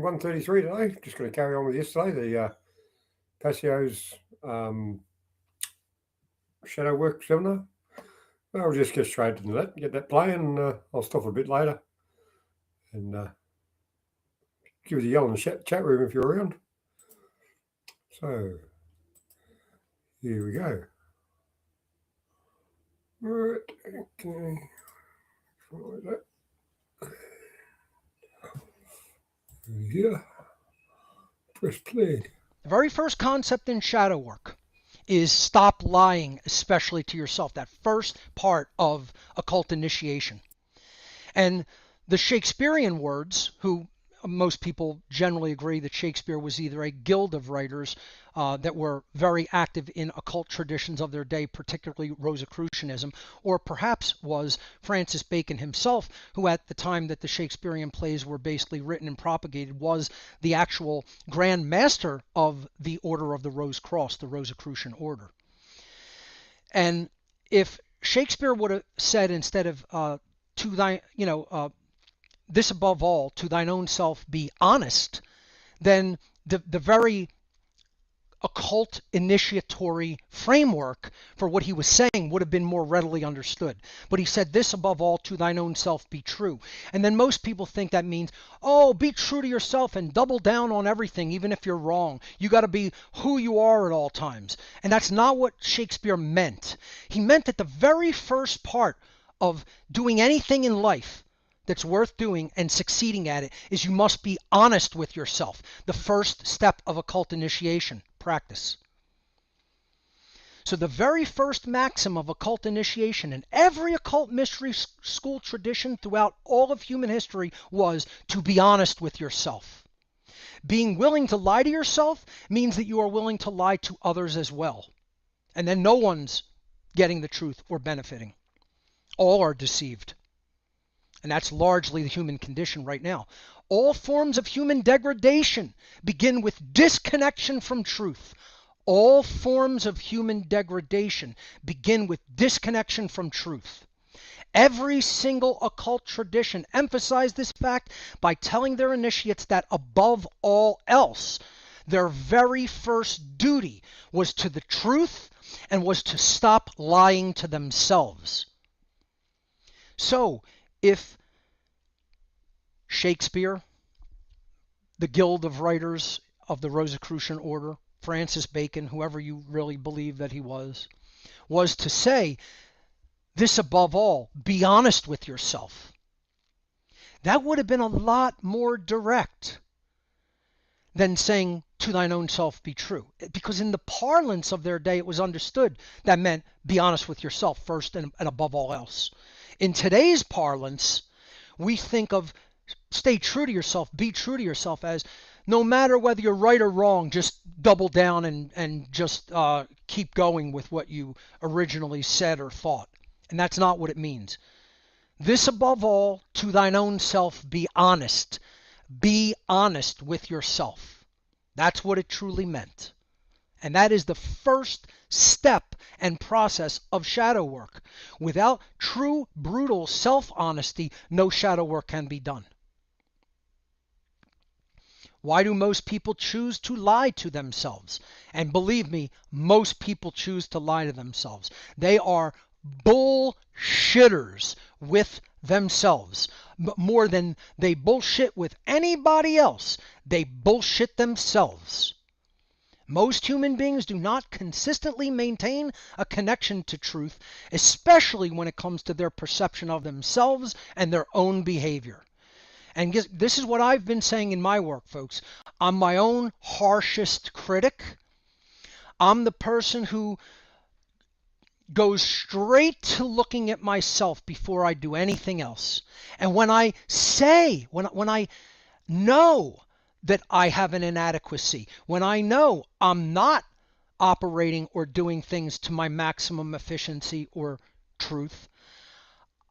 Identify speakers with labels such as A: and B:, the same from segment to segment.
A: 133 today. Just going to carry on with yesterday. The Passio's shadow work seminar. I'll just get straight into that, get that playing. I'll stop a bit later and give you the yell in the chat room if you're around. So here we go. Right, okay. Like that. Here. Press play.
B: The very first concept in shadow work is stop lying, especially to yourself. That first part of occult initiation. And the Shakespearean words, who most people generally agree that Shakespeare was either a guild of writers that were very active in occult traditions of their day, particularly Rosicrucianism, or perhaps was Francis Bacon himself, who at the time that the Shakespearean plays were basically written and propagated was the actual grand master of the Order of the Rose Cross, the Rosicrucian order. And if Shakespeare would have said instead of this above all, to thine own self be honest, then the very occult initiatory framework for what he was saying would have been more readily understood. But he said, this above all, to thine own self be true. And then most people think that means, oh, be true to yourself and double down on everything, even if you're wrong. You got to be who you are at all times. And that's not what Shakespeare meant. He meant that the very first part of doing anything in life that's worth doing and succeeding at it is you must be honest with yourself. The first step of occult initiation, practice. So the very first maxim of occult initiation in every occult mystery school tradition throughout all of human history was to be honest with yourself. Being willing to lie to yourself means that you are willing to lie to others as well. And then no one's getting the truth or benefiting. All are deceived. And that's largely the human condition right now. All forms of human degradation begin with disconnection from truth. All forms of human degradation begin with disconnection from truth. Every single occult tradition emphasized this fact by telling their initiates that above all else, their very first duty was to the truth and was to stop lying to themselves. So, if Shakespeare, the guild of writers of the Rosicrucian order, Francis Bacon, whoever you really believe that he was to say, this above all, be honest with yourself, that would have been a lot more direct than saying, to thine own self be true. Because in the parlance of their day, it was understood that meant be honest with yourself first and above all else. In today's parlance, we think of stay true to yourself, be true to yourself as no matter whether you're right or wrong, just double down and just keep going with what you originally said or thought. And that's not what it means. This above all, to thine own self be honest. Be honest with yourself. That's what it truly meant. And that is the first step and process of shadow work. Without true, brutal self-honesty, no shadow work can be done. Why do most people choose to lie to themselves? And believe me, most people choose to lie to themselves. They are bullshitters with themselves. But more than they bullshit with anybody else, they bullshit themselves. Most human beings do not consistently maintain a connection to truth, especially when it comes to their perception of themselves and their own behavior. And this is what I've been saying in my work, folks. I'm my own harshest critic. I'm the person who goes straight to looking at myself before I do anything else. And when I say, when I know that I have an inadequacy, when I know I'm not operating or doing things to my maximum efficiency or truth,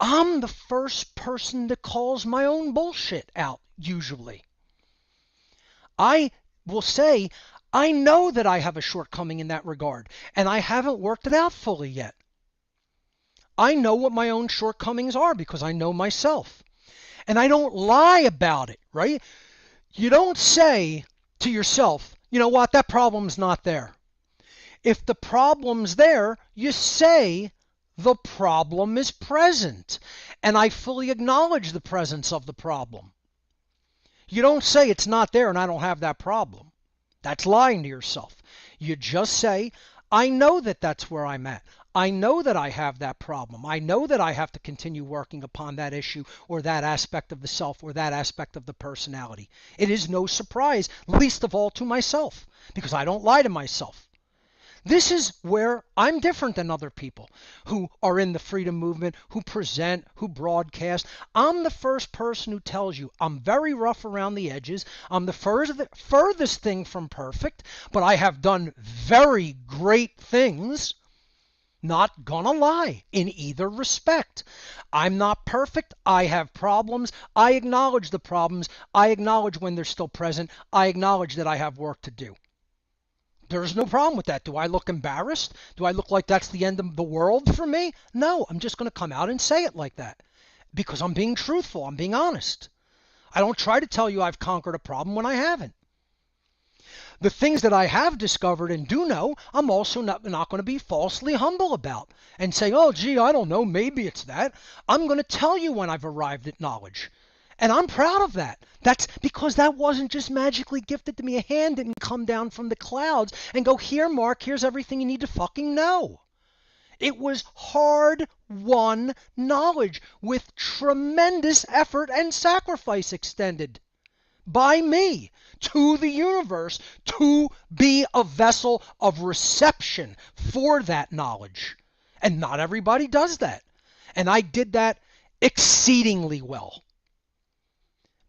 B: I'm the first person that calls my own bullshit out, usually. I will say, I know that I have a shortcoming in that regard, and I haven't worked it out fully yet. I know what my own shortcomings are because I know myself. And I don't lie about it, right? You don't say to yourself, you know what, that problem's not there. If the problem's there, you say the problem is present. And I fully acknowledge the presence of the problem. You don't say it's not there and I don't have that problem. That's lying to yourself. You just say, I know that that's where I'm at. I know that I have that problem. I know that I have to continue working upon that issue or that aspect of the self or that aspect of the personality. It is no surprise, least of all to myself, because I don't lie to myself. This is where I'm different than other people who are in the freedom movement, who present, who broadcast. I'm the first person who tells you I'm very rough around the edges. I'm the furthest thing from perfect, but I have done very great things. Not gonna lie in either respect. I'm not perfect. I have problems. I acknowledge the problems. I acknowledge when they're still present. I acknowledge that I have work to do. There's no problem with that. Do I look embarrassed? Do I look like that's the end of the world for me? No, I'm just going to come out and say it like that because I'm being truthful. I'm being honest. I don't try to tell you I've conquered a problem when I haven't. The things that I have discovered and do know, I'm also not going to be falsely humble about and say, oh, gee, I don't know, maybe it's that. I'm going to tell you when I've arrived at knowledge. And I'm proud of that. That's because that wasn't just magically gifted to me. A hand didn't come down from the clouds and go, here, Mark, here's everything you need to fucking know. It was hard-won knowledge with tremendous effort and sacrifice extended by me to the universe to be a vessel of reception for that knowledge. And not everybody does that. And I did that exceedingly well.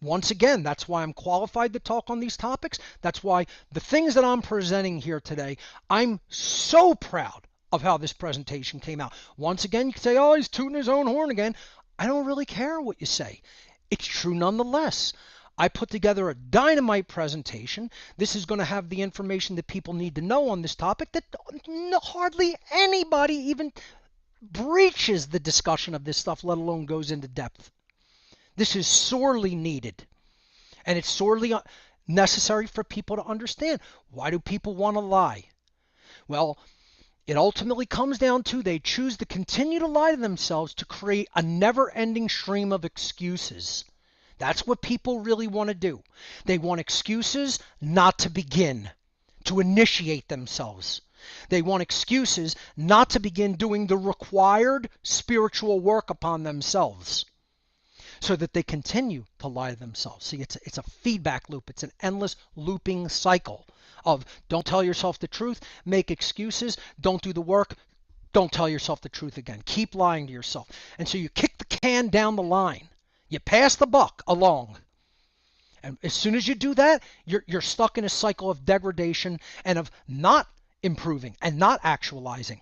B: Once again, that's why I'm qualified to talk on these topics. That's why the things that I'm presenting here today, I'm so proud of how this presentation came out. Once again, you can say, oh, he's tooting his own horn again. I don't really care what you say. It's true nonetheless. I put together a dynamite presentation. This is going to have the information that people need to know on this topic that hardly anybody even breaches the discussion of this stuff, let alone goes into depth. This is sorely needed, and it's sorely necessary for people to understand. Why do people want to lie? Well, it ultimately comes down to they choose to continue to lie to themselves to create a never-ending stream of excuses. That's what people really want to do. They want excuses not to begin, to initiate themselves. They want excuses not to begin doing the required spiritual work upon themselves, so that they continue to lie to themselves. See, it's a feedback loop. It's an endless looping cycle of don't tell yourself the truth, make excuses, don't do the work, don't tell yourself the truth again. Keep lying to yourself. And so you kick the can down the line. You pass the buck along. And as soon as you do that, you're stuck in a cycle of degradation and of not improving and not actualizing.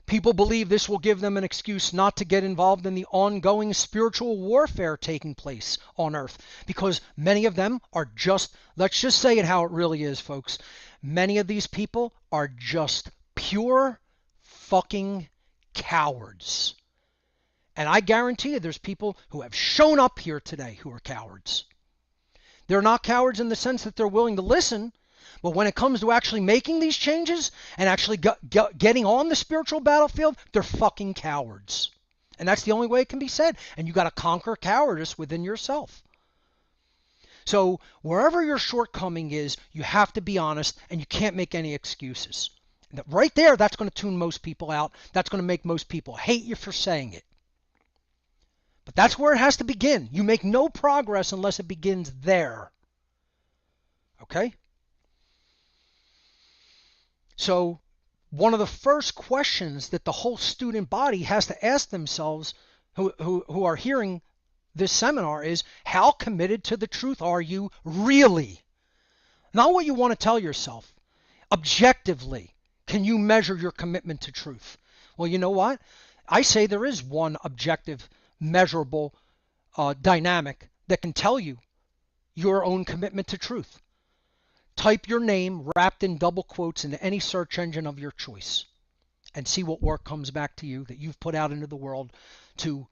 B: People believe this will give them an excuse not to get involved in the ongoing spiritual warfare taking place on Earth, because many of them are just, let's just say it how it really is, folks. Many of these people are just pure fucking cowards. And I guarantee you there's people who have shown up here today who are cowards. They're not cowards in the sense that they're willing to listen, but when it comes to actually making these changes and actually getting on the spiritual battlefield, they're fucking cowards. And that's the only way it can be said. And you got to conquer cowardice within yourself. So wherever your shortcoming is, you have to be honest and you can't make any excuses. Right there, that's going to tune most people out. That's going to make most people hate you for saying it. But that's where it has to begin. You make no progress unless it begins there. Okay? So one of the first questions that the whole student body has to ask themselves who are hearing this seminar is, how committed to the truth are you really? Not what you want to tell yourself. Objectively, can you measure your commitment to truth? Well, you know what? I say there is one objective, measurable dynamic that can tell you your own commitment to truth. Type your name wrapped in double quotes into any search engine of your choice and see what work comes back to you that you've put out into the world to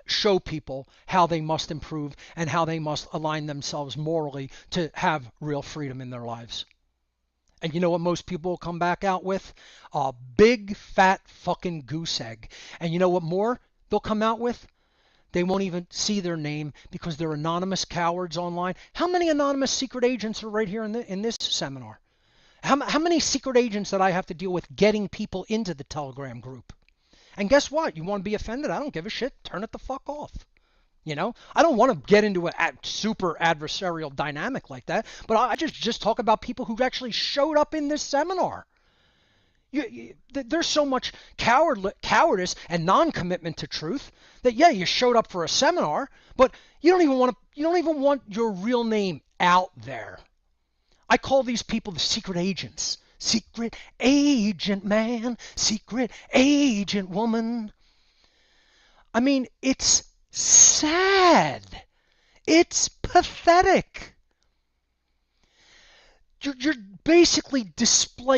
B: show people how they must improve and how they must align themselves morally to have real freedom in their lives. And you know what most people will come back out with? A big, fat fucking goose egg. And you know what more they'll come out with? They won't even see their name because they're anonymous cowards online. How many anonymous secret agents are right here in this seminar? How many secret agents that I have to deal with getting people into the Telegram group? And guess what? You want to be offended? I don't give a shit. Turn it the fuck off. You know, I don't want to get into a super adversarial dynamic like that, but I just talk about people who actually showed up in this seminar. There's so much cowardice and non-commitment to truth that, yeah, you showed up for a seminar, but you don't even want your real name out there. I call these people the secret agents. Secret agent man, secret agent woman. I mean, it's sad. It's pathetic. You're basically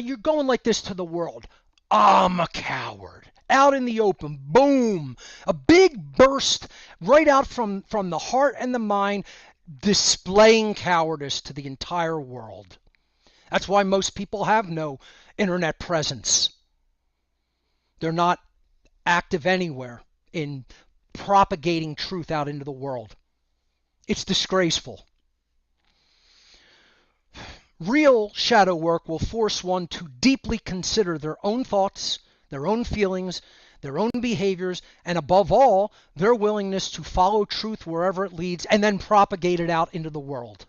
B: you're going like this to the world. I'm a coward. Out in the open, boom. A big burst right out from the heart and the mind, displaying cowardice to the entire world. That's why most people have no internet presence. They're not active anywhere in propagating truth out into the world. It's disgraceful. Real shadow work will force one to deeply consider their own thoughts, their own feelings, their own behaviors, and above all, their willingness to follow truth wherever it leads and then propagate it out into the world.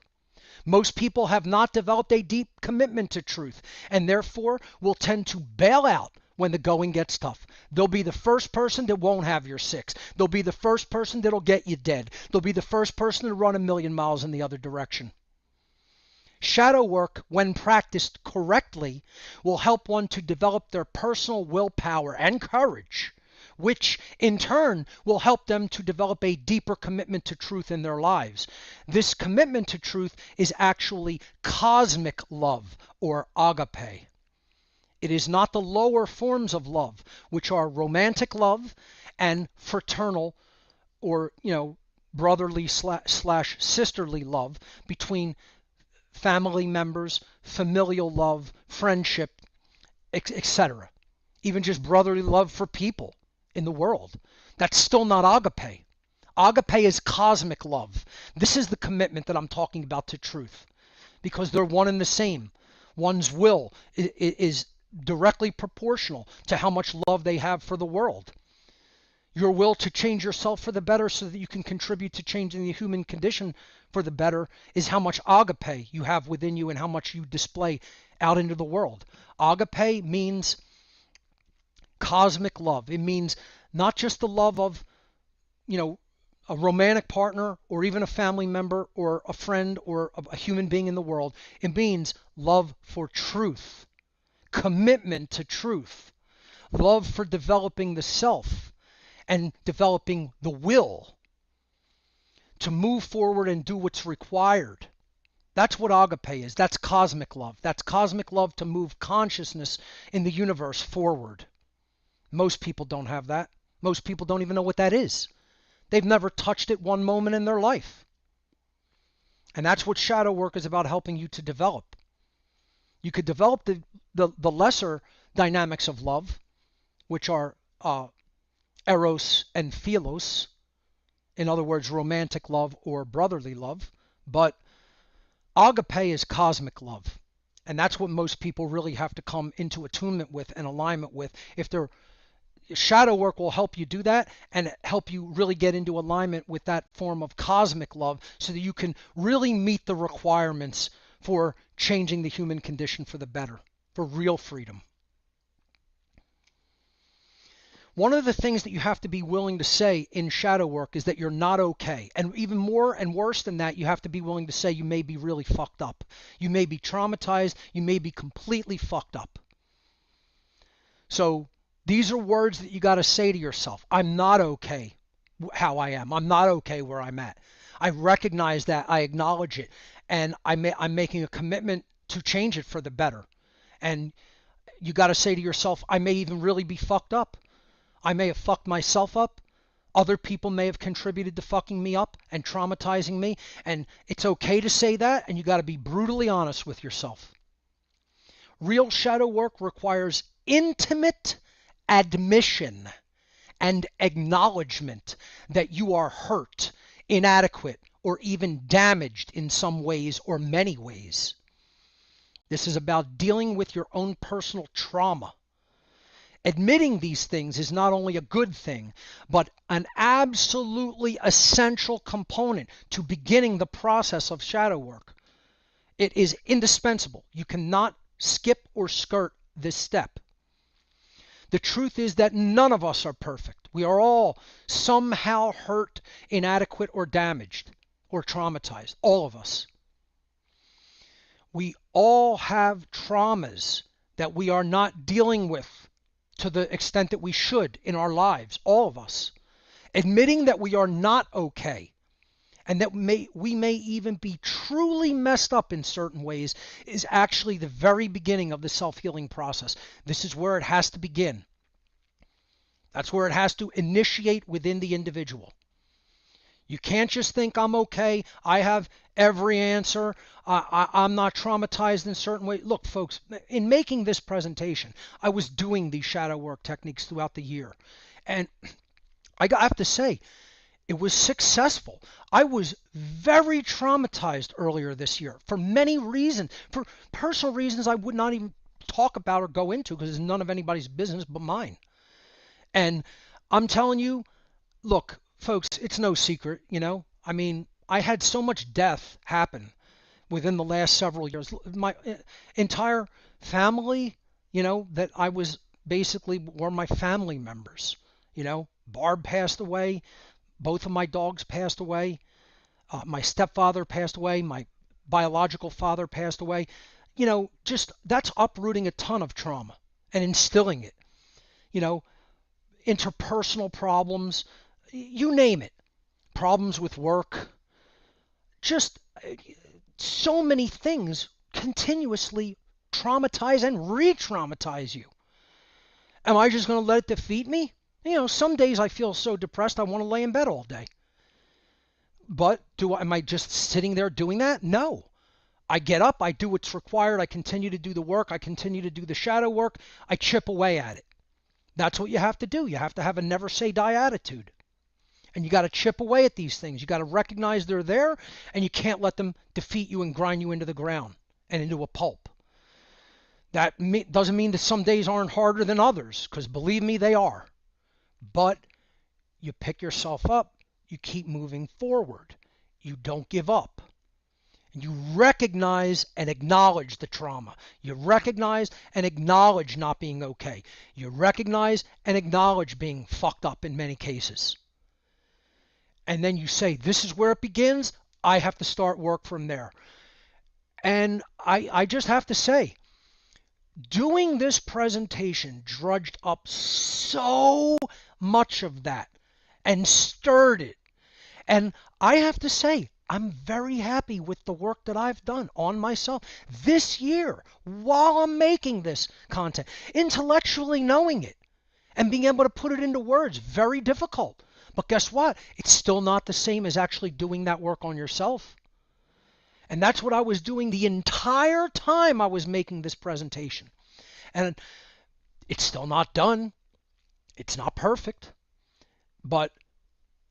B: Most people have not developed a deep commitment to truth and therefore will tend to bail out when the going gets tough. They'll be the first person that won't have your six. They'll be the first person that'll get you dead. They'll be the first person to run 1,000,000 miles in the other direction. Shadow work, when practiced correctly, will help one to develop their personal willpower and courage, which in turn will help them to develop a deeper commitment to truth in their lives. This commitment to truth is actually cosmic love, or agape. It is not the lower forms of love, which are romantic love and fraternal, or brotherly slash sisterly love between family members, familial love, friendship, etc. Even just brotherly love for people in the world. That's still not agape. Agape is cosmic love. This is the commitment that I'm talking about to truth, because they're one and the same. One's will is directly proportional to how much love they have for the world. Your will to change yourself for the better so that you can contribute to changing the human condition for the better is how much agape you have within you and how much you display out into the world. Agape means cosmic love. It means not just the love of, a romantic partner or even a family member or a friend or a human being in the world. It means love for truth, commitment to truth, love for developing the self and developing the will to move forward and do what's required. That's what agape is. That's cosmic love. That's cosmic love to move consciousness in the universe forward. Most people don't have that. Most people don't even know what that is. They've never touched it one moment in their life. And that's what shadow work is about, helping you to develop. You could develop the lesser dynamics of love, which are eros and philos, in other words, romantic love or brotherly love, but agape is cosmic love. And that's what most people really have to come into attunement with and alignment with. Shadow work will help you do that and help you really get into alignment with that form of cosmic love so that you can really meet the requirements for changing the human condition for the better, for real freedom. One of the things that you have to be willing to say in shadow work is that you're not okay. And even more and worse than that, you have to be willing to say you may be really fucked up. You may be traumatized. You may be completely fucked up. So these are words that you got to say to yourself. I'm not okay how I am. I'm not okay where I'm at. I recognize that. I acknowledge it. And I'm making a commitment to change it for the better. And you got to say to yourself, I may even really be fucked up. I may have fucked myself up. Other people may have contributed to fucking me up and traumatizing me, and it's okay to say that, and you got to be brutally honest with yourself. Real shadow work requires intimate admission and acknowledgement that you are hurt, inadequate, or even damaged in some ways or many ways. This is about dealing with your own personal trauma. Admitting these things is not only a good thing, but an absolutely essential component to beginning the process of shadow work. It is indispensable. You cannot skip or skirt this step. The truth is that none of us are perfect. We are all somehow hurt, inadequate, or damaged, or traumatized. All of us. We all have traumas that we are not dealing with to the extent that we should in our lives, all of us. Admitting that we are not okay and that we may even be truly messed up in certain ways is actually the very beginning of the self-healing process. This is where it has to begin. That's where it has to initiate within the individual. You can't just think, I'm okay, I have every answer, I'm not traumatized in certain ways. Look, folks, in making this presentation, I was doing these shadow work techniques throughout the year. And I have to say, it was successful. I was very traumatized earlier this year for many reasons, for personal reasons I would not even talk about or go into because it's none of anybody's business but mine. And I'm telling you, look, folks, it's no secret, I mean, I had so much death happen within the last several years. My entire family, that I was basically were my family members. Barb passed away. Both of my dogs passed away. My stepfather passed away. My biological father passed away. Just that's uprooting a ton of trauma and instilling it. Interpersonal problems, you name it. Problems with work. Just so many things continuously traumatize and re-traumatize you. Am I just going to let it defeat me? Some days I feel so depressed I want to lay in bed all day. But am I just sitting there doing that? No. I get up, I do what's required, I continue to do the work, I continue to do the shadow work, I chip away at it. That's what you have to do. You have to have a never say die attitude. And you got to chip away at these things. You got to recognize they're there, and you can't let them defeat you and grind you into the ground and into a pulp. That doesn't mean that some days aren't harder than others, because believe me, they are. But you pick yourself up, you keep moving forward. You don't give up. You recognize and acknowledge the trauma. You recognize and acknowledge not being okay. You recognize and acknowledge being fucked up in many cases. And then you say, this is where it begins. I have to start work from there. And I just have to say, doing this presentation drudged up so much of that and stirred it. And I have to say, I'm very happy with the work that I've done on myself this year while I'm making this content. Intellectually knowing it and being able to put it into words, very difficult. But guess what? It's still not the same as actually doing that work on yourself. And that's what I was doing the entire time I was making this presentation. And it's still not done. It's not perfect. But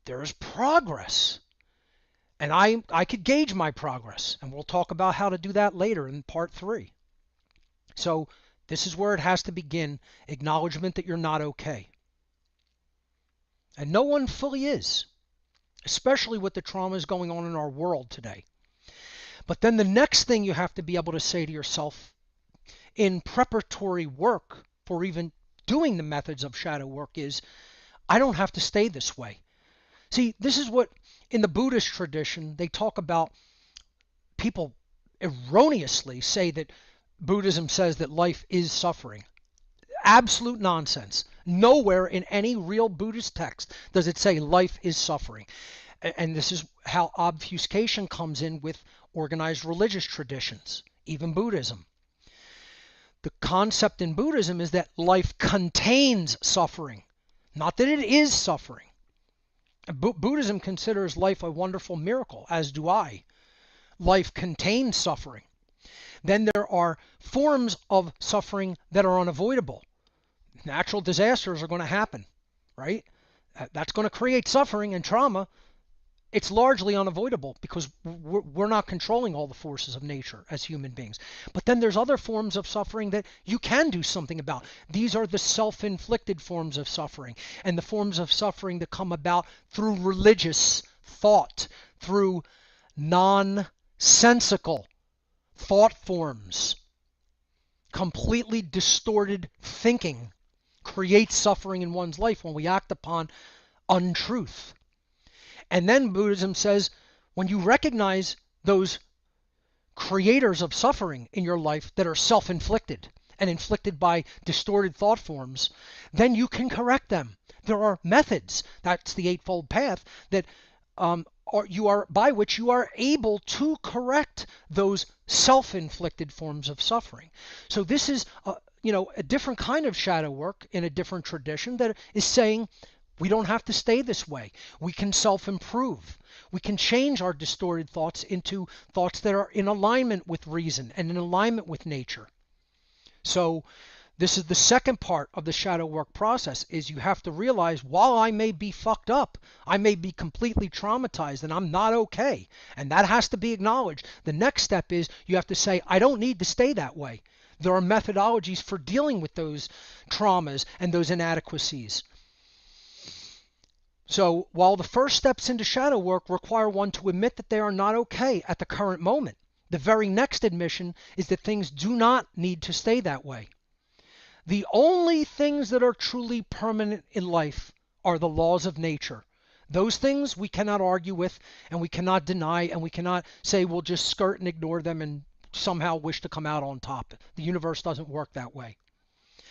B: there's progress. And I could gauge my progress. And we'll talk about how to do that later in part 3. So this is where it has to begin. Acknowledgement that you're not okay. And no one fully is. Especially with the traumas going on in our world today. But then the next thing you have to be able to say to yourself in preparatory work for even doing the methods of shadow work is, I don't have to stay this way. See, this is what in the Buddhist tradition they talk about. People erroneously say that Buddhism says that life is suffering. Absolute nonsense. Nowhere in any real Buddhist text does it say life is suffering. And this is how obfuscation comes in with organized religious traditions, even Buddhism. The concept in Buddhism is that life contains suffering, not that it is suffering. Buddhism considers life a wonderful miracle, as do I. Life contains suffering. Then there are forms of suffering that are unavoidable. Natural disasters are going to happen, right? That's going to create suffering and trauma. It's largely unavoidable because we're not controlling all the forces of nature as human beings. But then there's other forms of suffering that you can do something about. These are the self-inflicted forms of suffering, and the forms of suffering that come about through religious thought, through nonsensical thought forms. Completely distorted thinking creates suffering in one's life when we act upon untruth. And then Buddhism says when you recognize those creators of suffering in your life that are self-inflicted and inflicted by distorted thought forms, then you can correct them. There are methods, that's the Eightfold Path, that by which you are able to correct those self-inflicted forms of suffering. So this is a different kind of shadow work in a different tradition that is saying we don't have to stay this way. We can self-improve. We can change our distorted thoughts into thoughts that are in alignment with reason and in alignment with nature. So this is the second part of the shadow work process, is you have to realize while I may be fucked up, I may be completely traumatized and I'm not okay. And that has to be acknowledged. The next step is you have to say, I don't need to stay that way. There are methodologies for dealing with those traumas and those inadequacies. So while the first steps into shadow work require one to admit that they are not okay at the current moment, the very next admission is that things do not need to stay that way. The only things that are truly permanent in life are the laws of nature. Those things we cannot argue with, and we cannot deny, and we cannot say we'll just skirt and ignore them and somehow wish to come out on top. The universe doesn't work that way.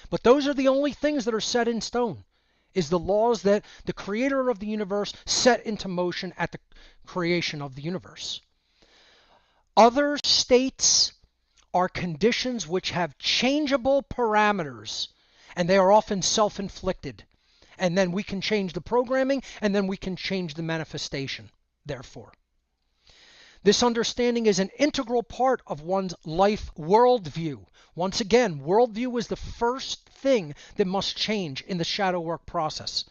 B: But those are the only things that are set in stone, is the laws that the creator of the universe set into motion at the creation of the universe. Other states are conditions which have changeable parameters, and they are often self-inflicted. And then we can change the programming, and then we can change the manifestation, therefore. This understanding is an integral part of one's life worldview. Once again, worldview is the first thing that must change in the shadow work process.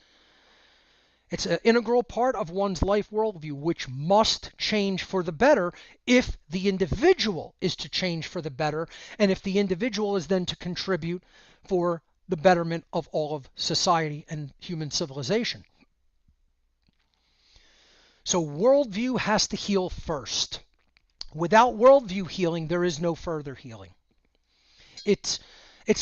B: It's an integral part of one's life worldview, which must change for the better if the individual is to change for the better, and if the individual is then to contribute for the betterment of all of society and human civilization. So worldview has to heal first. Without worldview healing, there is no further healing. It's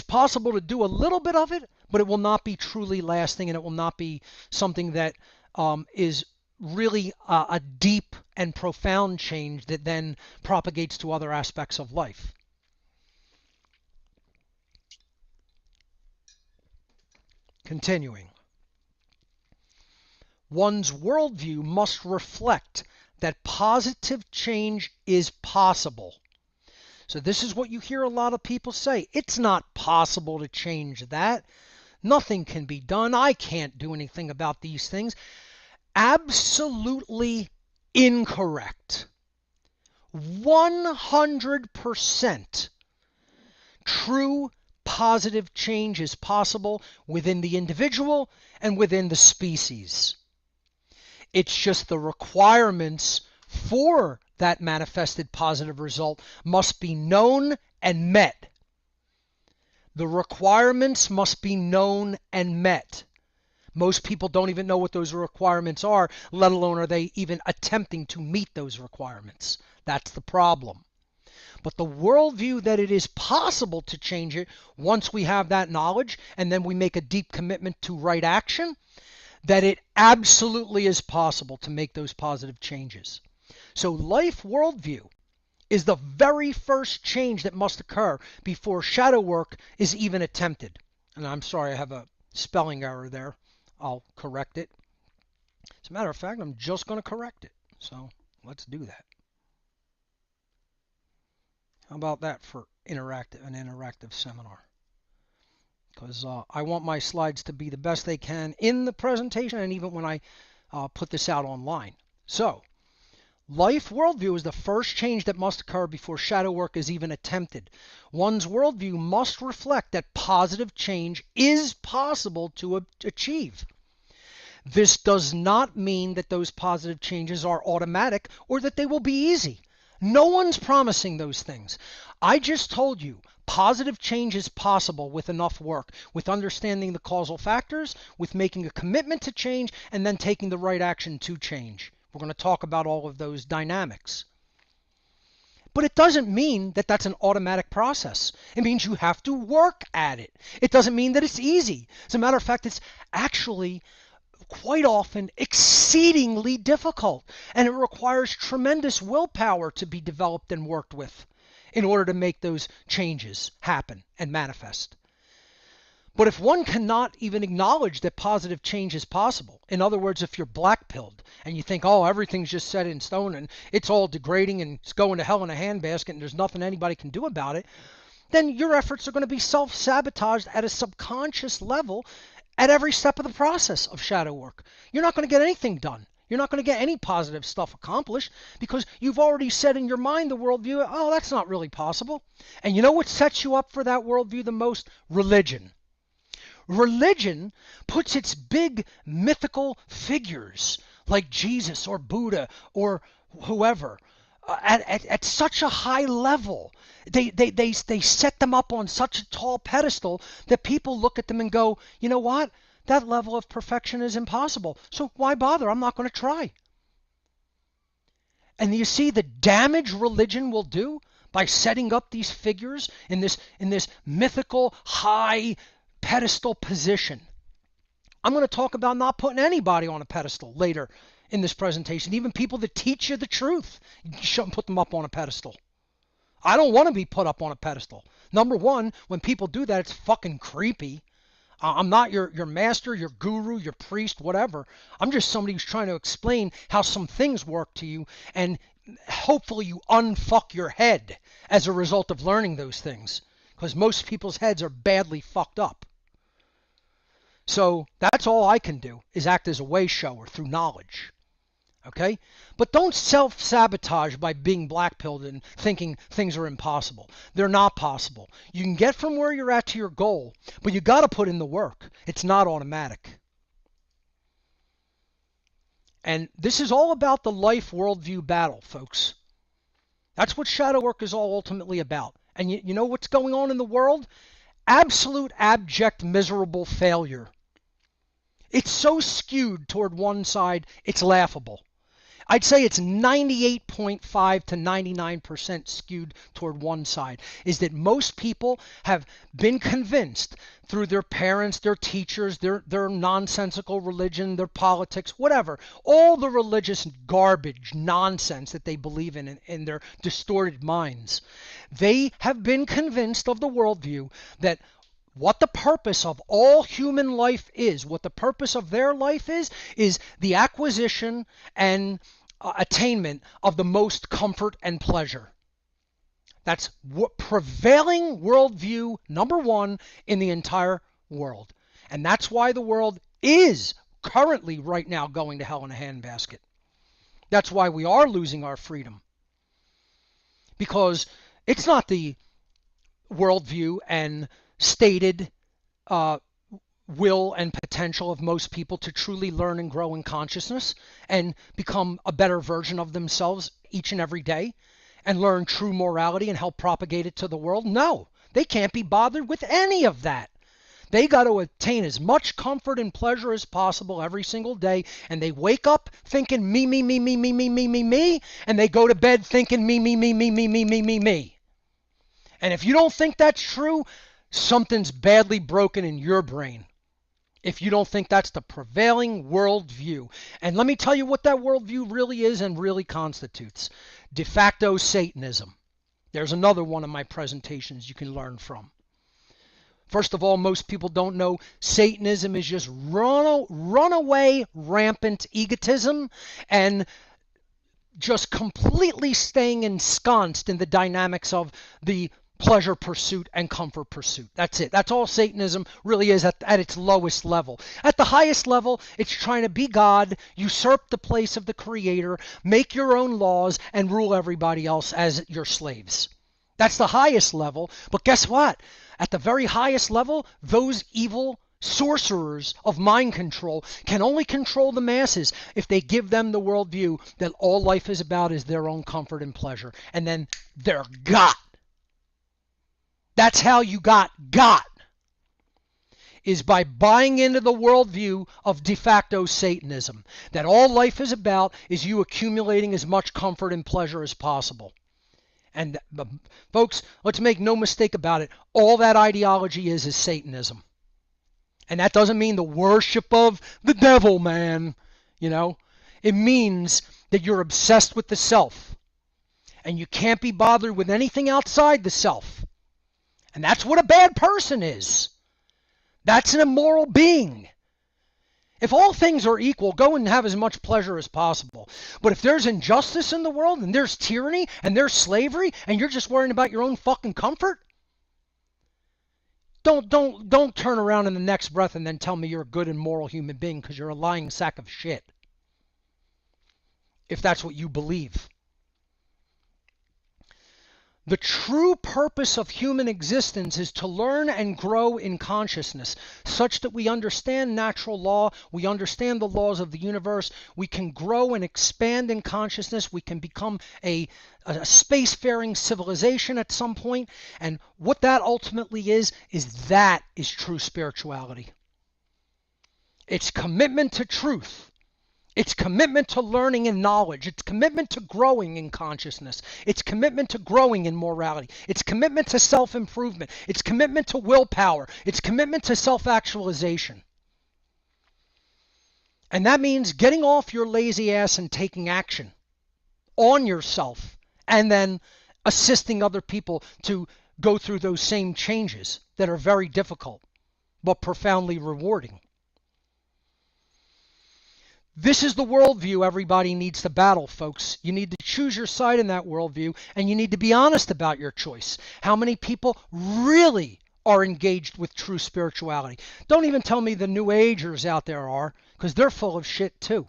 B: possible to do a little bit of it, but it will not be truly lasting, and it will not be something that is really a deep and profound change that then propagates to other aspects of life. Continuing. One's worldview must reflect that positive change is possible. So this is what you hear a lot of people say. It's not possible to change that. Nothing can be done. I can't do anything about these things. Absolutely incorrect. 100% true positive change is possible within the individual and within the species. It's just the requirements for that manifested positive result must be known and met. The requirements must be known and met. Most people don't even know what those requirements are, let alone are they even attempting to meet those requirements. That's the problem. But the worldview that it is possible to change it once we have that knowledge, and then we make a deep commitment to right action, that it absolutely is possible to make those positive changes. So life worldview is the very first change that must occur before shadow work is even attempted. And I'm sorry, I have a spelling error there. I'll correct it. As a matter of fact, I'm just going to correct it. So let's do that. How about that for an interactive seminar? Because I want my slides to be the best they can in the presentation, and even when I put this out online. So, life worldview is the first change that must occur before shadow work is even attempted. One's worldview must reflect that positive change is possible to achieve. This does not mean that those positive changes are automatic or that they will be easy. No one's promising those things. I just told you positive change is possible with enough work, with understanding the causal factors, with making a commitment to change, and then taking the right action to change. We're going to talk about all of those dynamics. But it doesn't mean that that's an automatic process. It means you have to work at it. It doesn't mean that it's easy. As a matter of fact, it's actually quite often exceedingly difficult, and it requires tremendous willpower to be developed and worked with in order to make those changes happen and manifest. But if one cannot even acknowledge that positive change is possible, in other words, if you're black-pilled and you think, oh, everything's just set in stone and it's all degrading and it's going to hell in a handbasket and there's nothing anybody can do about it, then your efforts are going to be self-sabotaged at a subconscious level at every step of the process of shadow work. You're not going to get anything done. You're not going to get any positive stuff accomplished because you've already set in your mind the worldview, oh, that's not really possible. And you know what sets you up for that worldview the most? Religion. Religion puts its big mythical figures like Jesus or Buddha or whoever at such a high level. They set them up on such a tall pedestal that people look at them and go, you know what? That level of perfection is impossible. So why bother? I'm not going to try. And you see the damage religion will do by setting up these figures in this mythical high pedestal position. I'm going to talk about not putting anybody on a pedestal later in this presentation. Even people that teach you the truth, you shouldn't put them up on a pedestal. I don't want to be put up on a pedestal. Number one, when people do that, it's fucking creepy. I'm not your master, your guru, your priest, whatever. I'm just somebody who's trying to explain how some things work to you, and hopefully you unfuck your head as a result of learning those things, because most people's heads are badly fucked up. So that's all I can do, is act as a way shower through knowledge. Okay? But don't self-sabotage by being black-pilled and thinking things are impossible. They're not possible. You can get from where you're at to your goal, but you got to put in the work. It's not automatic. And this is all about the life worldview battle, folks. That's what shadow work is all ultimately about. And you know what's going on in the world? Absolute, abject, miserable failure. It's so skewed toward one side, it's laughable. I'd say it's 98.5 to 99% skewed toward one side, is that most people have been convinced through their parents, their teachers, their nonsensical religion, their politics, whatever, all the religious garbage, nonsense that they believe in their distorted minds. They have been convinced of the worldview that what the purpose of all human life is, what the purpose of their life is the acquisition and attainment of the most comfort and pleasure. That's what prevailing worldview number one in the entire world. And that's why the world is currently right now going to hell in a handbasket. That's why we are losing our freedom. Because it's not the worldview and stated will and potential of most people to truly learn and grow in consciousness and become a better version of themselves each and every day and learn true morality and help propagate it to the world. No, they can't be bothered with any of that. They got to attain as much comfort and pleasure as possible every single day, and they wake up thinking me, me, me, me, me, me, me, me, me, and they go to bed thinking me, me, me, me, me, me, me, me, me. And if you don't think that's true, something's badly broken in your brain. If you don't think that's the prevailing worldview. And let me tell you what that worldview really is and really constitutes. De facto Satanism. There's another one of my presentations you can learn from. First of all, most people don't know Satanism is just runaway rampant egotism and just completely staying ensconced in the dynamics of the pleasure pursuit and comfort pursuit. That's it. That's all Satanism really is at its lowest level. At the highest level, it's trying to be God, usurp the place of the Creator, make your own laws, and rule everybody else as your slaves. That's the highest level. But guess what? At the very highest level, those evil sorcerers of mind control can only control the masses if they give them the worldview that all life is about is their own comfort and pleasure. And then they're got. That's how you got, is by buying into the worldview of de facto Satanism, that all life is about is you accumulating as much comfort and pleasure as possible. And folks, let's make no mistake about it, all that ideology is Satanism. And that doesn't mean the worship of the devil, man. You know, it means that you're obsessed with the self. And you can't be bothered with anything outside the self. And that's what a bad person is. That's an immoral being. If all things are equal, go and have as much pleasure as possible. But if there's injustice in the world, and there's tyranny, and there's slavery, and you're just worrying about your own fucking comfort, don't turn around in the next breath and then tell me you're a good and moral human being, because you're a lying sack of shit. If that's what you believe. The true purpose of human existence is to learn and grow in consciousness, such that we understand natural law, we understand the laws of the universe, we can grow and expand in consciousness, we can become a spacefaring civilization at some point, and what that ultimately is true spirituality. It's commitment to truth. It's commitment to learning and knowledge. It's commitment to growing in consciousness. It's commitment to growing in morality. It's commitment to self-improvement. It's commitment to willpower. It's commitment to self-actualization. And that means getting off your lazy ass and taking action on yourself, and then assisting other people to go through those same changes that are very difficult but profoundly rewarding. This is the worldview everybody needs to battle, folks. You need to choose your side in that worldview, and you need to be honest about your choice. How many people really are engaged with true spirituality? Don't even tell me the New Agers out there are, because they're full of shit too.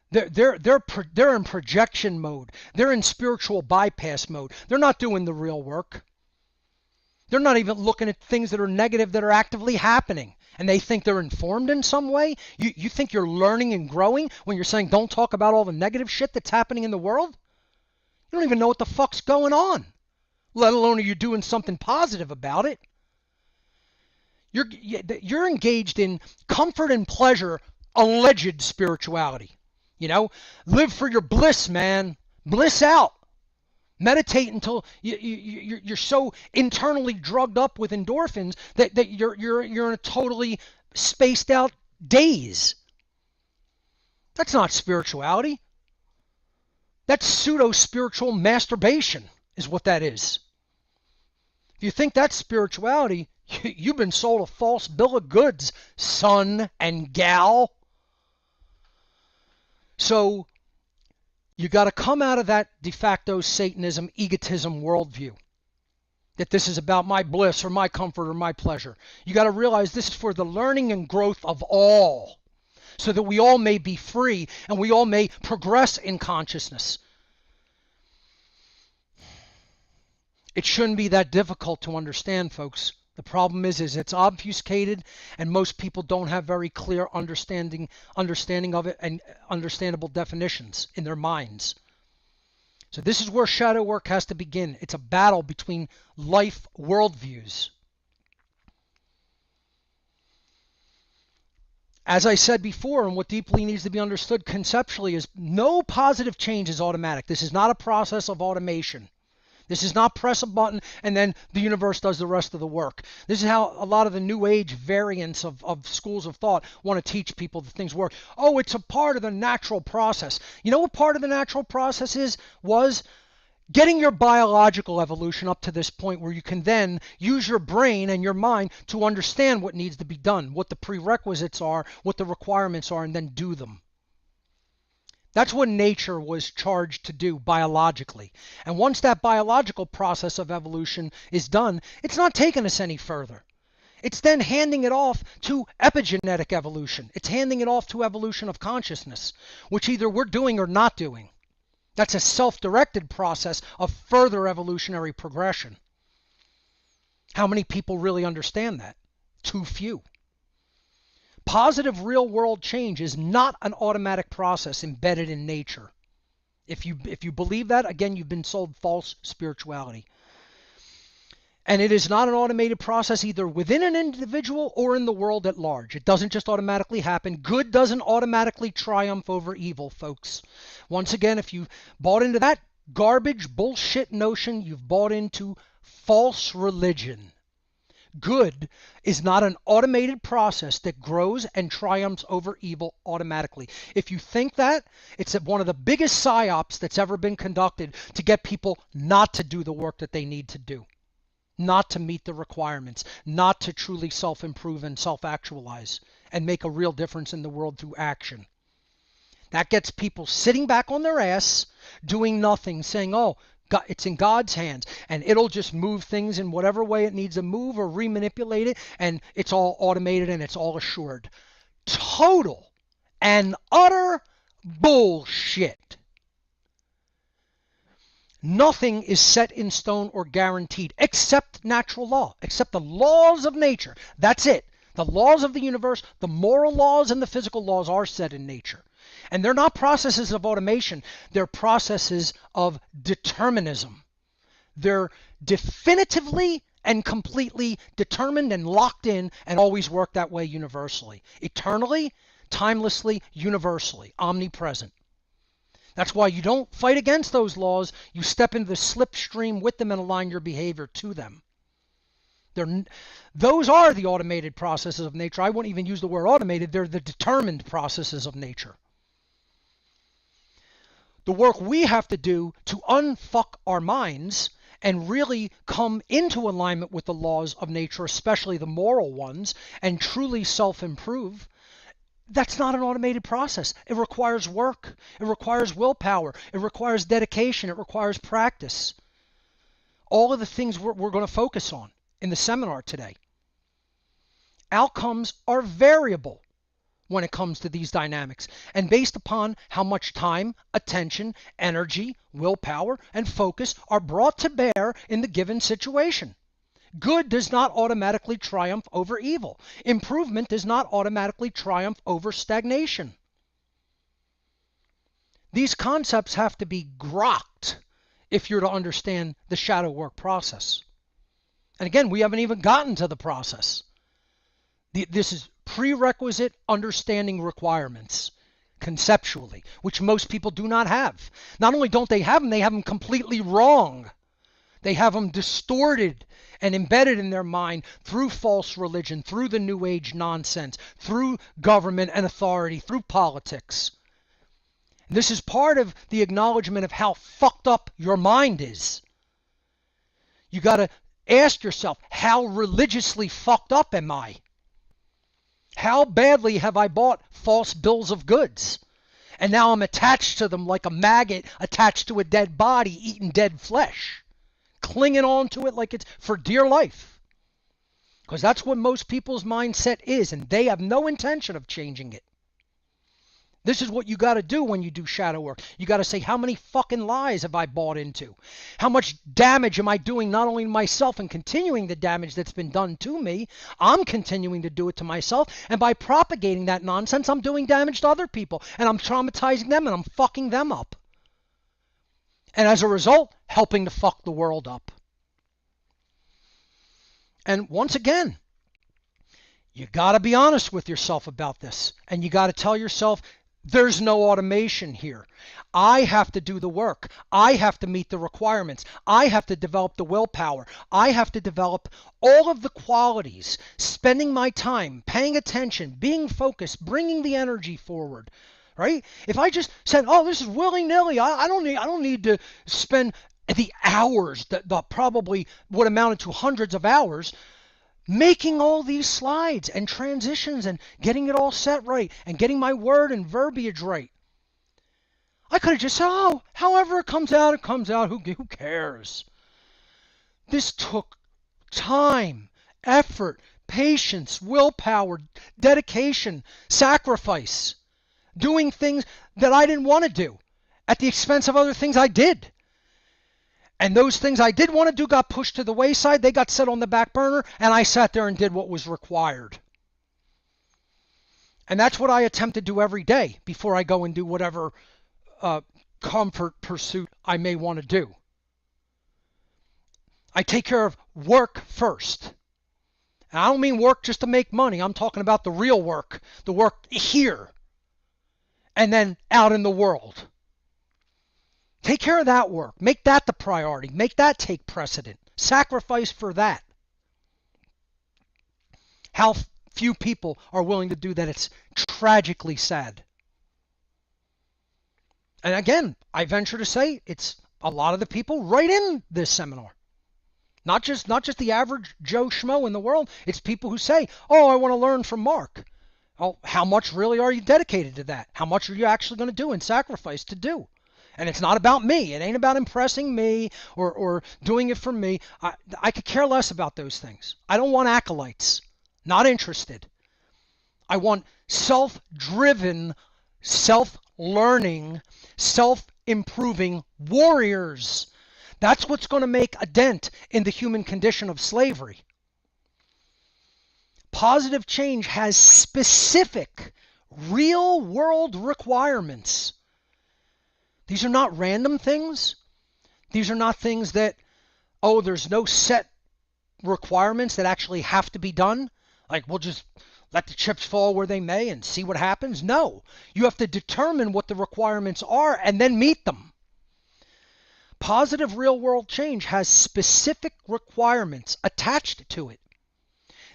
B: They're in projection mode. They're in spiritual bypass mode. They're not doing the real work. They're not even looking at things that are negative that are actively happening. And they think they're informed in some way? You think you're learning and growing when you're saying don't talk about all the negative shit that's happening in the world? You don't even know what the fuck's going on, let alone are you doing something positive about it. You're engaged in comfort and pleasure, alleged spirituality. You know, live for your bliss, man. Bliss out. Meditate until you're so internally drugged up with endorphins that you're in a totally spaced out daze. That's not spirituality. That's pseudo-spiritual masturbation is what that is. If you think that's spirituality, you've been sold a false bill of goods, son and gal. So you got to come out of that de facto Satanism, egotism worldview. That this is about my bliss or my comfort or my pleasure. You got to realize this is for the learning and growth of all. So that we all may be free and we all may progress in consciousness. It shouldn't be that difficult to understand, folks. The problem is it's obfuscated, and most people don't have very clear understanding of it and understandable definitions in their minds. So this is where shadow work has to begin. It's a battle between life worldviews. As I said before, and what deeply needs to be understood conceptually is no positive change is automatic. This is not a process of automation. This is not press a button and then the universe does the rest of the work. This is how a lot of the New Age variants of schools of thought want to teach people that things work. Oh, it's a part of the natural process. You know what part of the natural process was getting your biological evolution up to this point where you can then use your brain and your mind to understand what needs to be done, what the prerequisites are, what the requirements are, and then do them. That's what nature was charged to do biologically. And once that biological process of evolution is done, it's not taking us any further. It's then handing it off to epigenetic evolution. It's handing it off to evolution of consciousness, which either we're doing or not doing. That's a self-directed process of further evolutionary progression. How many people really understand that? Too few. Positive real-world change is not an automatic process embedded in nature. If you believe that, again, you've been sold false spirituality. And it is not an automated process either within an individual or in the world at large. It doesn't just automatically happen. Good doesn't automatically triumph over evil, folks. Once again, if you bought into that garbage, bullshit notion, you've bought into false religion. Good is not an automated process that grows and triumphs over evil automatically. If you think that, it's one of the biggest psyops that's ever been conducted to get people not to do the work that they need to do. Not to meet the requirements, not to truly self-improve and self-actualize and make a real difference in the world through action. That gets people sitting back on their ass, doing nothing, saying, oh, God, it's in God's hands, and it'll just move things in whatever way it needs to move or remanipulate it, and it's all automated and it's all assured. Total and utter bullshit. Nothing is set in stone or guaranteed except natural law, except the laws of nature. That's it. The laws of the universe, the moral laws and the physical laws are set in nature. And they're not processes of automation. They're processes of determinism. They're definitively and completely determined and locked in and always work that way universally. Eternally, timelessly, universally, omnipresent. That's why you don't fight against those laws. You step into the slipstream with them and align your behavior to them. Those are the automated processes of nature. I wouldn't even use the word automated. They're the determined processes of nature. The work we have to do to unfuck our minds and really come into alignment with the laws of nature, especially the moral ones, and truly self-improve, that's not an automated process. It requires work. It requires willpower. It requires dedication. It requires practice. All of the things we're going to focus on in the seminar today. Outcomes are variable when it comes to these dynamics, and based upon how much time, attention, energy, willpower, and focus are brought to bear in the given situation. Good does not automatically triumph over evil. Improvement does not automatically triumph over stagnation. These concepts have to be grokked if you're to understand the shadow work process. And again, we haven't even gotten to the process. This is prerequisite understanding requirements conceptually, which most people do not have. Not only don't they have them completely wrong. They have them distorted and embedded in their mind through false religion, through the New Age nonsense, through government and authority, through politics. This is part of the acknowledgement of how fucked up your mind is. You got to ask yourself, how religiously fucked up am I? How badly have I bought false bills of goods? And now I'm attached to them like a maggot attached to a dead body, eating dead flesh. Clinging on to it like it's for dear life. Because that's what most people's mindset is, and they have no intention of changing it. This is what you got to do when you do shadow work. You got to say, how many fucking lies have I bought into? How much damage am I doing not only to myself and continuing the damage that's been done to me, I'm continuing to do it to myself, and by propagating that nonsense, I'm doing damage to other people, and I'm traumatizing them, and I'm fucking them up. And as a result, helping to fuck the world up. And once again, you got to be honest with yourself about this. And you got to tell yourself, there's no automation here. I have to do the work. I have to meet the requirements. I have to develop the willpower. I have to develop all of the qualities, spending my time, paying attention, being focused, bringing the energy forward. Right? If I just said, oh, this is willy-nilly, I don't need to spend the hours that probably would amount to hundreds of hours making all these slides and transitions and getting it all set right and getting my word and verbiage right. I could have just said, oh, however it comes out, it comes out. Who cares? This took time, effort, patience, willpower, dedication, sacrifice, doing things that I didn't want to do at the expense of other things I did. And those things I did want to do got pushed to the wayside. They got set on the back burner, and I sat there and did what was required. And that's what I attempt to do every day before I go and do whatever comfort pursuit I may want to do. I take care of work first. And I don't mean work just to make money. I'm talking about the real work, the work here, and then out in the world. Take care of that work. Make that the priority. Make that take precedent. Sacrifice for that. How few people are willing to do that. It's tragically sad. And again, I venture to say it's a lot of the people right in this seminar. Not just the average Joe Schmo in the world. It's people who say, oh, I want to learn from Mark. Oh, how much really are you dedicated to that? How much are you actually going to do and sacrifice to do? And it's not about me. It ain't about impressing me or doing it for me. I could care less about those things. I don't want acolytes. Not interested. I want self-driven, self-learning, self-improving warriors. That's what's going to make a dent in the human condition of slavery. Positive change has specific, real-world requirements. These are not random things. These are not things that, oh, there's no set requirements that actually have to be done. Like, we'll just let the chips fall where they may and see what happens. No, you have to determine what the requirements are and then meet them. Positive real-world change has specific requirements attached to it.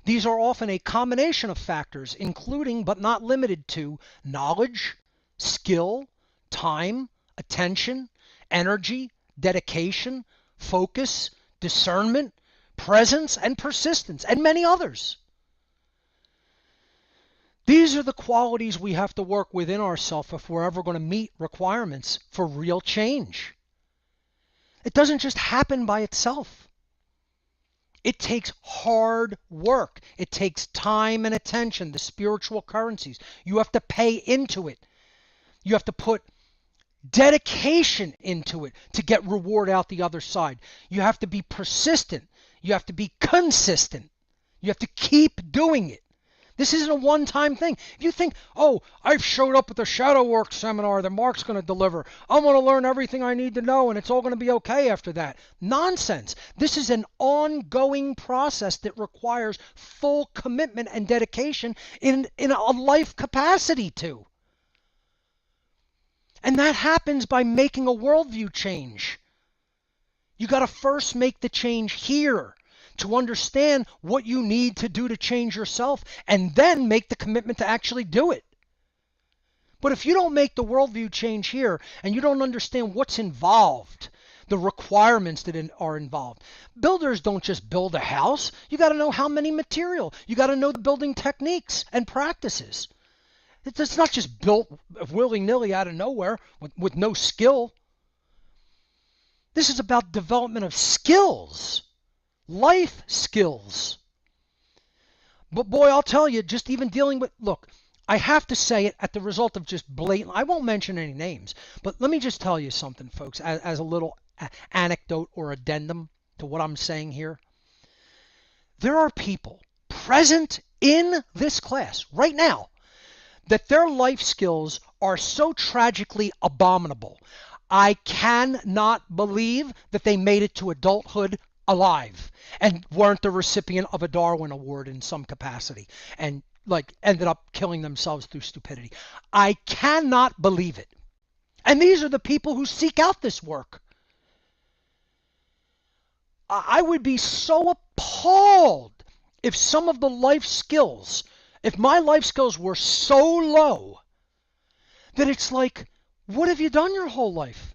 B: These are often a combination of factors, including but not limited to knowledge, skill, time, attention, energy, dedication, focus, discernment, presence, and persistence, and many others. These are the qualities we have to work within ourselves if we're ever going to meet requirements for real change. It doesn't just happen by itself. It takes hard work. It takes time and attention, the spiritual currencies. You have to pay into it. You have to put dedication into it to get reward out the other side. You have to be persistent. You have to be consistent. You have to keep doing it. This isn't a one-time thing. If you think, oh, I've showed up at the shadow work seminar that Mark's going to deliver. I'm going to learn everything I need to know and it's all going to be okay after that. Nonsense. This is an ongoing process that requires full commitment and dedication in a life capacity too. And that happens by making a worldview change. You got to first make the change here to understand what you need to do to change yourself and then make the commitment to actually do it. But if you don't make the worldview change here and you don't understand what's involved, the requirements that are involved. Builders don't just build a house. You got to know how many material. You got to know the building techniques and practices. It's not just built willy-nilly out of nowhere with no skill. This is about development of skills, life skills. But boy, I'll tell you, just even dealing with, look, I have to say it at the result of just blatant, I won't mention any names, but let me just tell you something, folks, as a little anecdote or addendum to what I'm saying here. There are people present in this class right now that their life skills are so tragically abominable. I cannot believe that they made it to adulthood alive and weren't the recipient of a Darwin Award in some capacity and ended up killing themselves through stupidity. I cannot believe it. And these are the people who seek out this work. I would be so appalled if some of the life skills, if my life skills were so low that it's like, what have you done your whole life?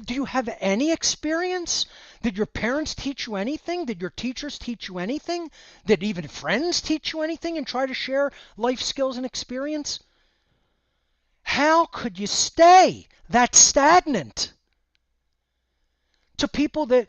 B: Do you have any experience? Did your parents teach you anything? Did your teachers teach you anything? Did even friends teach you anything and try to share life skills and experience? How could you stay that's stagnant. To people that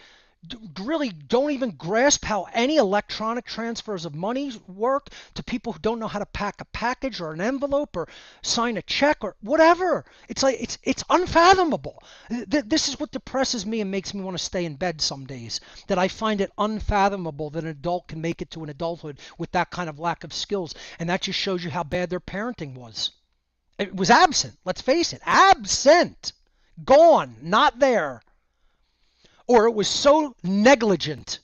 B: really don't even grasp how any electronic transfers of money work, to people who don't know how to pack a package or an envelope or sign a check or whatever. It's like it's unfathomable. This is what depresses me and makes me want to stay in bed some days, that I find it unfathomable that an adult can make it to an adulthood with that kind of lack of skills. And that just shows you how bad their parenting was. It was absent. Let's face it. Absent. Gone. Not there. Or it was so negligent,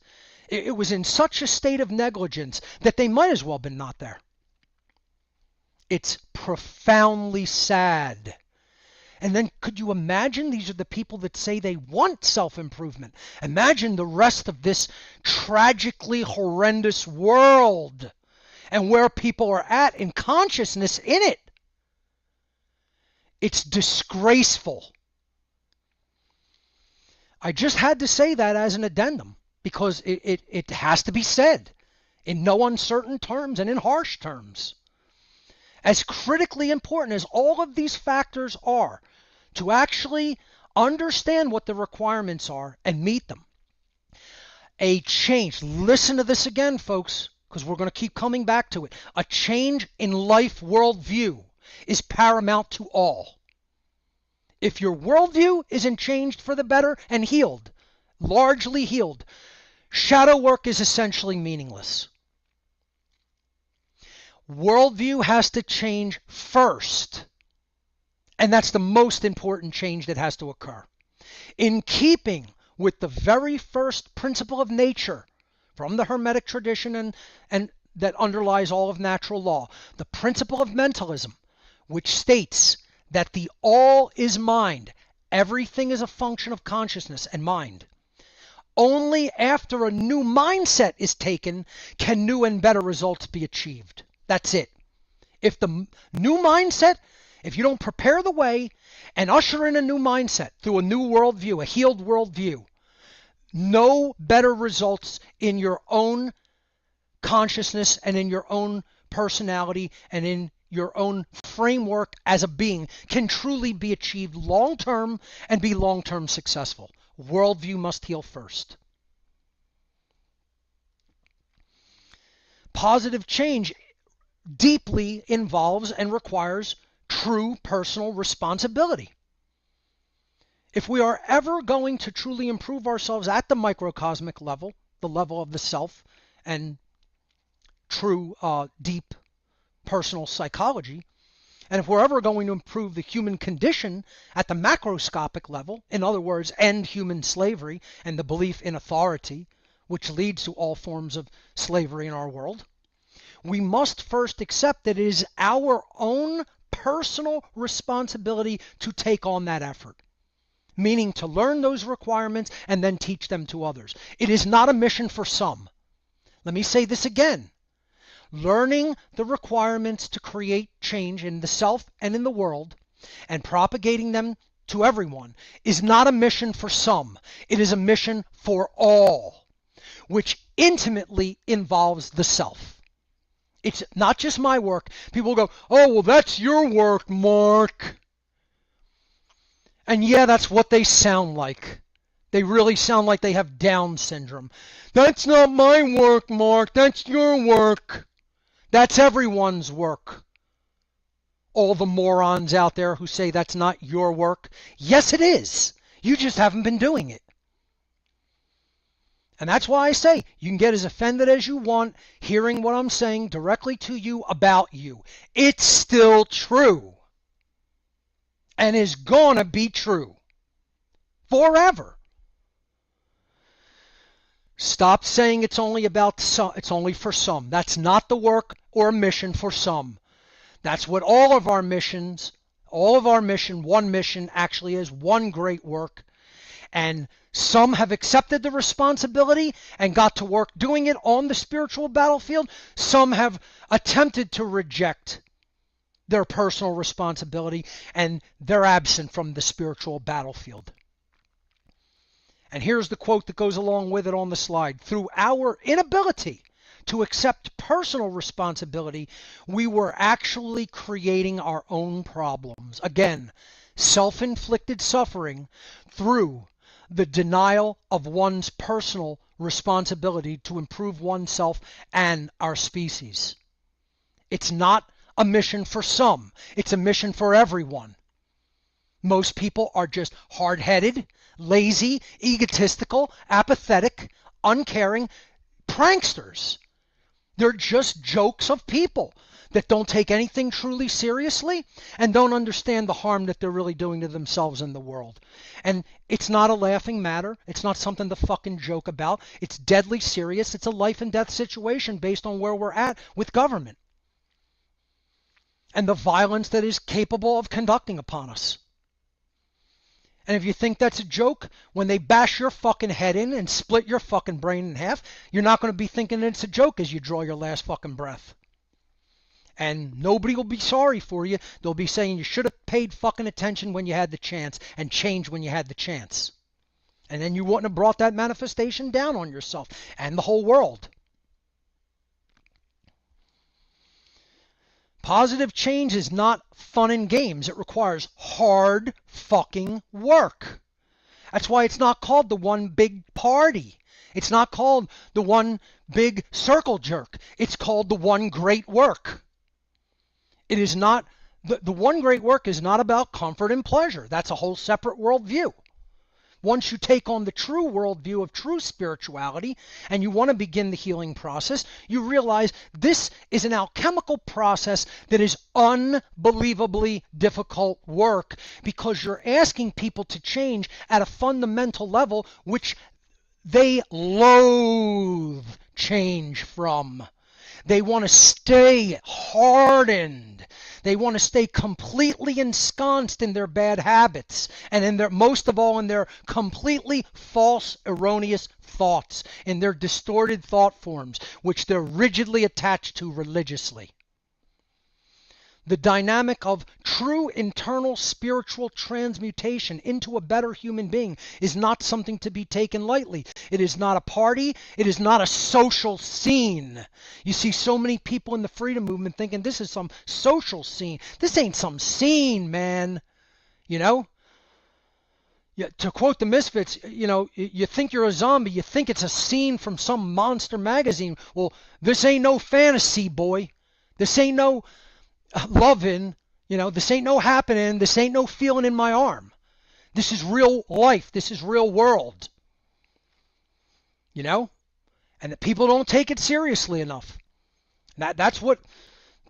B: it was in such a state of negligence that they might as well have been not there. It's profoundly sad. And then could you imagine, these are the people that say they want self-improvement. Imagine the rest of this tragically horrendous world and where people are at in consciousness in it. It's disgraceful. I just had to say that as an addendum because it has to be said in no uncertain terms and in harsh terms. As critically important as all of these factors are to actually understand what the requirements are and meet them, a change, listen to this again, folks, because we're going to keep coming back to it. A change in life worldview is paramount to all. If your worldview isn't changed for the better and healed, largely healed, shadow work is essentially meaningless. Worldview has to change first. And that's the most important change that has to occur. In keeping with the very first principle of nature from the Hermetic tradition and that underlies all of natural law, the principle of mentalism, which states that the all is mind. Everything is a function of consciousness and mind. Only after a new mindset is taken can new and better results be achieved. That's it. If the new mindset, if you don't prepare the way and usher in a new mindset through a new worldview, a healed worldview, no better results in your own consciousness and in your own personality and in your own framework as a being can truly be achieved long-term and be long-term successful. Worldview must heal first. Positive change deeply involves and requires true personal responsibility. If we are ever going to truly improve ourselves at the microcosmic level, the level of the self, and true deep personal psychology, and if we're ever going to improve the human condition at the macroscopic level, in other words, end human slavery and the belief in authority, which leads to all forms of slavery in our world, we must first accept that it is our own personal responsibility to take on that effort, meaning to learn those requirements and then teach them to others. It is not a mission for some. Let me say this again. Learning the requirements to create change in the self and in the world and propagating them to everyone is not a mission for some. It is a mission for all, which intimately involves the self. It's not just my work. People go, oh, well, that's your work, Mark. And yeah, that's what they sound like. They really sound like they have Down syndrome. That's not my work, Mark. That's your work. That's everyone's work. All the morons out there who say that's not your work. Yes, it is. You just haven't been doing it. And that's why I say you can get as offended as you want hearing what I'm saying directly to you about you. It's still true. And is gonna be true. Forever. Stop saying it's only about some, it's only for some. That's not the work or mission for some. That's what all of our mission, one mission actually is, one great work. And some have accepted the responsibility and got to work doing it on the spiritual battlefield. Some have attempted to reject their personal responsibility and they're absent from the spiritual battlefield. And here's the quote that goes along with it on the slide. Through our inability to accept personal responsibility, we were actually creating our own problems. Again, self-inflicted suffering through the denial of one's personal responsibility to improve oneself and our species. It's not a mission for some. It's a mission for everyone. Most people are just hard-headed, lazy, egotistical, apathetic, uncaring pranksters. They're just jokes of people that don't take anything truly seriously and don't understand the harm that they're really doing to themselves and the world. And it's not a laughing matter. It's not something to fucking joke about. It's deadly serious. It's a life and death situation based on where we're at with government and the violence that is capable of conducting upon us. And if you think that's a joke, when they bash your fucking head in and split your fucking brain in half, you're not going to be thinking it's a joke as you draw your last fucking breath. And nobody will be sorry for you. They'll be saying you should have paid fucking attention when you had the chance and changed when you had the chance. And then you wouldn't have brought that manifestation down on yourself and the whole world. Positive change is not fun and games. It requires hard fucking work. That's why it's not called the one big party. It's not called the one big circle jerk. It's called the one great work. It is not, the one great work is not about comfort and pleasure. That's a whole separate worldview. Once you take on the true worldview of true spirituality and you want to begin the healing process, you realize this is an alchemical process that is unbelievably difficult work because you're asking people to change at a fundamental level which they loathe change from. They want to stay hardened. They want to stay completely ensconced in their bad habits and in their, most of all, in their completely false, erroneous thoughts, in their distorted thought forms, which they're rigidly attached to religiously. The dynamic of true internal spiritual transmutation into a better human being is not something to be taken lightly. It is not a party. It is not a social scene. You see so many people in the freedom movement thinking this is some social scene. This ain't some scene, man. You know? Yeah, to quote the Misfits, you know, you think you're a zombie. You think it's a scene from some monster magazine. Well, this ain't no fantasy, boy. This ain't no loving, you know, this ain't no happening, this ain't no feeling in my arm. This is real life, this is real world. You know? And that people don't take it seriously enough. That's what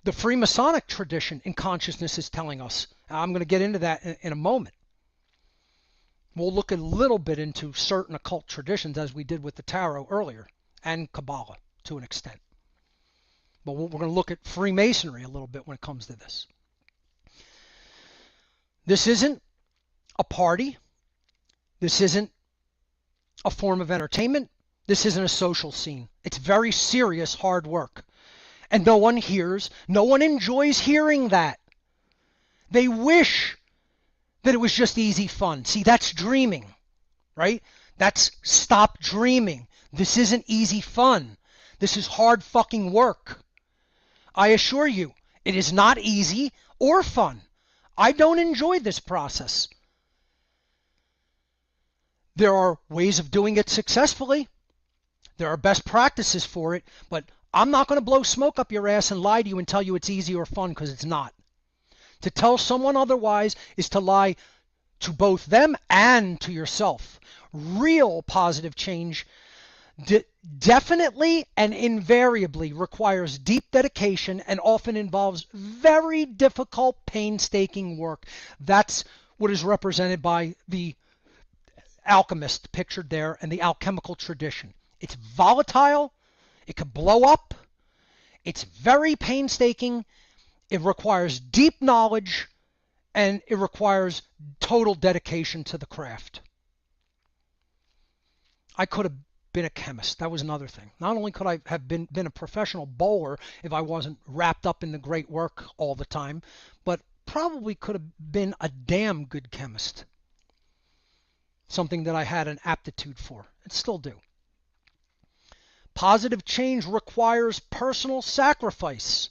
B: the Freemasonic tradition in consciousness is telling us. I'm going to get into that in a moment. We'll look a little bit into certain occult traditions as we did with the Tarot earlier, and Kabbalah to an extent. But we're going to look at Freemasonry a little bit when it comes to this. This isn't a party. This isn't a form of entertainment. This isn't a social scene. It's very serious, hard work. And no one enjoys hearing that. They wish that it was just easy fun. See, that's dreaming, right? That's stop dreaming. This isn't easy fun. This is hard fucking work. I assure you, it is not easy or fun. I don't enjoy this process. There are ways of doing it successfully. There are best practices for it, but I'm not going to blow smoke up your ass and lie to you and tell you it's easy or fun, because it's not. To tell someone otherwise is to lie to both them and to yourself. Real positive change definitely and invariably requires deep dedication and often involves very difficult, painstaking work. That's what is represented by the alchemist pictured there and the alchemical tradition. It's volatile. It could blow up. It's very painstaking. It requires deep knowledge, and it requires total dedication to the craft. I could have been a chemist. That was another thing. Not only could I have been a professional bowler if I wasn't wrapped up in the great work all the time, but probably could have been a damn good chemist. Something that I had an aptitude for, and still do. Positive change requires personal sacrifice.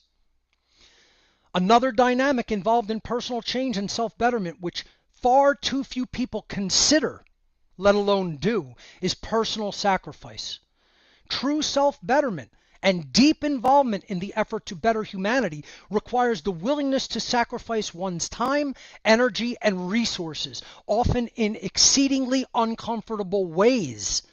B: Another dynamic involved in personal change and self-betterment, which far too few people consider, let alone do, is personal sacrifice. True self-betterment and deep involvement in the effort to better humanity requires the willingness to sacrifice one's time, energy, and resources, often in exceedingly uncomfortable ways.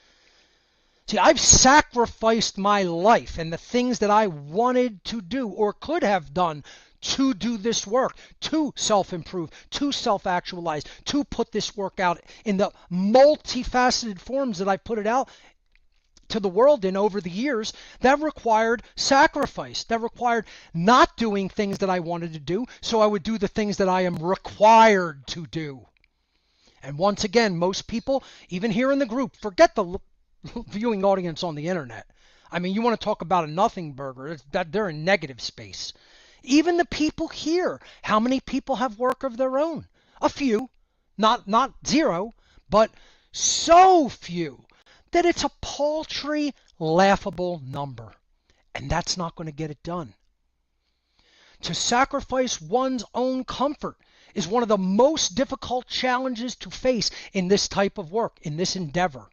B: See, I've sacrificed my life and the things that I wanted to do or could have done to do this work, to self-improve, to self-actualize, to put this work out in the multifaceted forms that I put it out to the world in over the years. That required sacrifice. That required not doing things that I wanted to do, so I would do the things that I am required to do. And once again, most people, even here in the group, forget the viewing audience on the internet. I mean, you want to talk about a nothing burger, they're in negative space. Even the people here, how many people have work of their own? A few, not zero, but so few that it's a paltry, laughable number. And that's not going to get it done. To sacrifice one's own comfort is one of the most difficult challenges to face in this type of work, in this endeavor.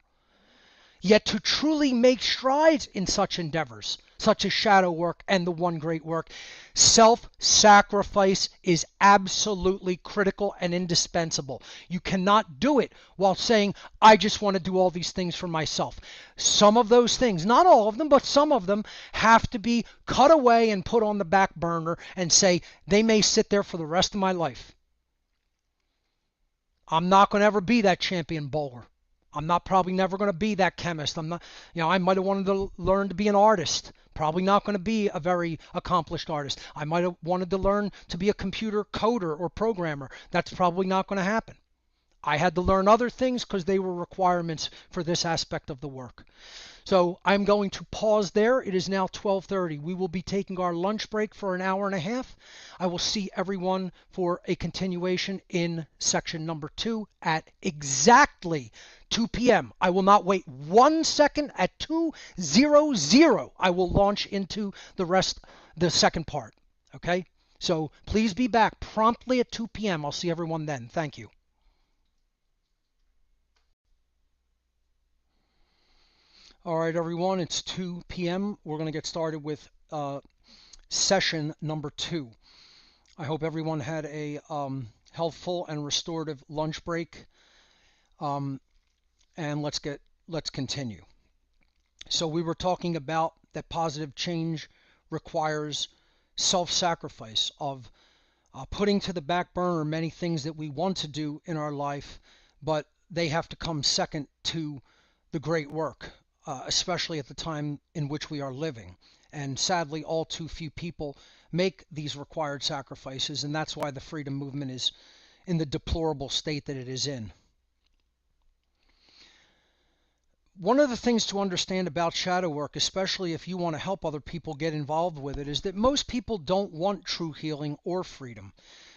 B: Yet to truly make strides in such endeavors, such as shadow work and the one great work, self-sacrifice is absolutely critical and indispensable. You cannot do it while saying, I just want to do all these things for myself. Some of those things, not all of them, but some of them have to be cut away and put on the back burner and say, they may sit there for the rest of my life. I'm not going to ever be that champion bowler. I'm not probably never going to be that chemist. I'm not, I might have wanted to learn to be an artist. Probably not going to be a very accomplished artist. I might have wanted to learn to be a computer coder or programmer. That's probably not going to happen. I had to learn other things because they were requirements for this aspect of the work. So I'm going to pause there. It is now 12:30. We will be taking our lunch break for an hour and a half. I will see everyone for a continuation in section number 2 at exactly 2 p.m. I will not wait 1 second. At 2:00, I will launch into the second part. Okay? So please be back promptly at 2 p.m. I'll see everyone then. Thank you. All right, everyone, it's 2 p.m. We're going to get started with session number 2. I hope everyone had a helpful and restorative lunch break. And let's continue. So we were talking about that positive change requires self-sacrifice of putting to the back burner many things that we want to do in our life, but they have to come second to the great work. Especially at the time in which we are living. And sadly, all too few people make these required sacrifices, and that's why the freedom movement is in the deplorable state that it is in. One of the things to understand about shadow work, especially if you want to help other people get involved with it, is that most people don't want true healing or freedom.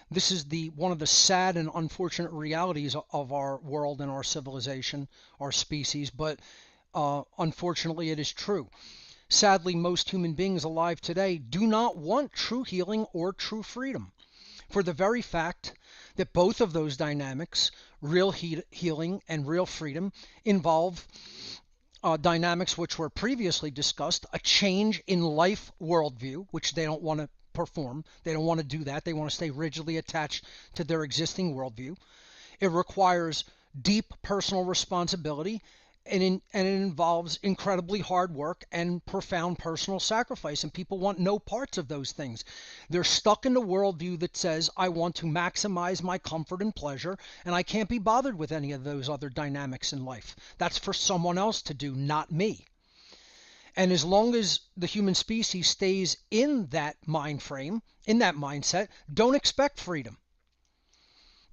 B: This is one of the sad and unfortunate realities of our world and our civilization, our species, but unfortunately, it is true. Sadly, most human beings alive today do not want true healing or true freedom, for the very fact that both of those dynamics, real healing and real freedom, involve dynamics which were previously discussed, a change in life worldview, which they don't want to perform. They don't want to do that. They want to stay rigidly attached to their existing worldview. It requires deep personal responsibility, and it involves incredibly hard work and profound personal sacrifice, and people want no parts of those things. They're stuck in a worldview that says, I want to maximize my comfort and pleasure, and I can't be bothered with any of those other dynamics in life. That's for someone else to do, not me. And as long as the human species stays in that mind frame, in that mindset, don't expect freedom.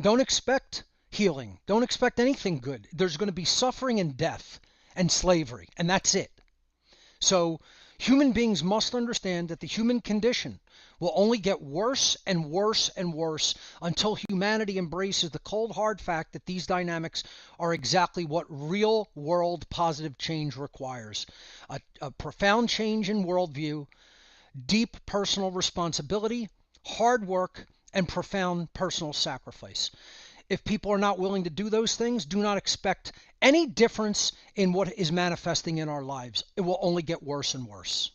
B: Don't expect healing. Don't expect anything good. There's going to be suffering and death and slavery, and that's it. So human beings must understand that the human condition will only get worse and worse and worse until humanity embraces the cold hard fact that these dynamics are exactly what real world positive change requires. A profound change in worldview, deep personal responsibility, hard work, and profound personal sacrifice. If people are not willing to do those things, do not expect any difference in what is manifesting in our lives. It will only get worse and worse.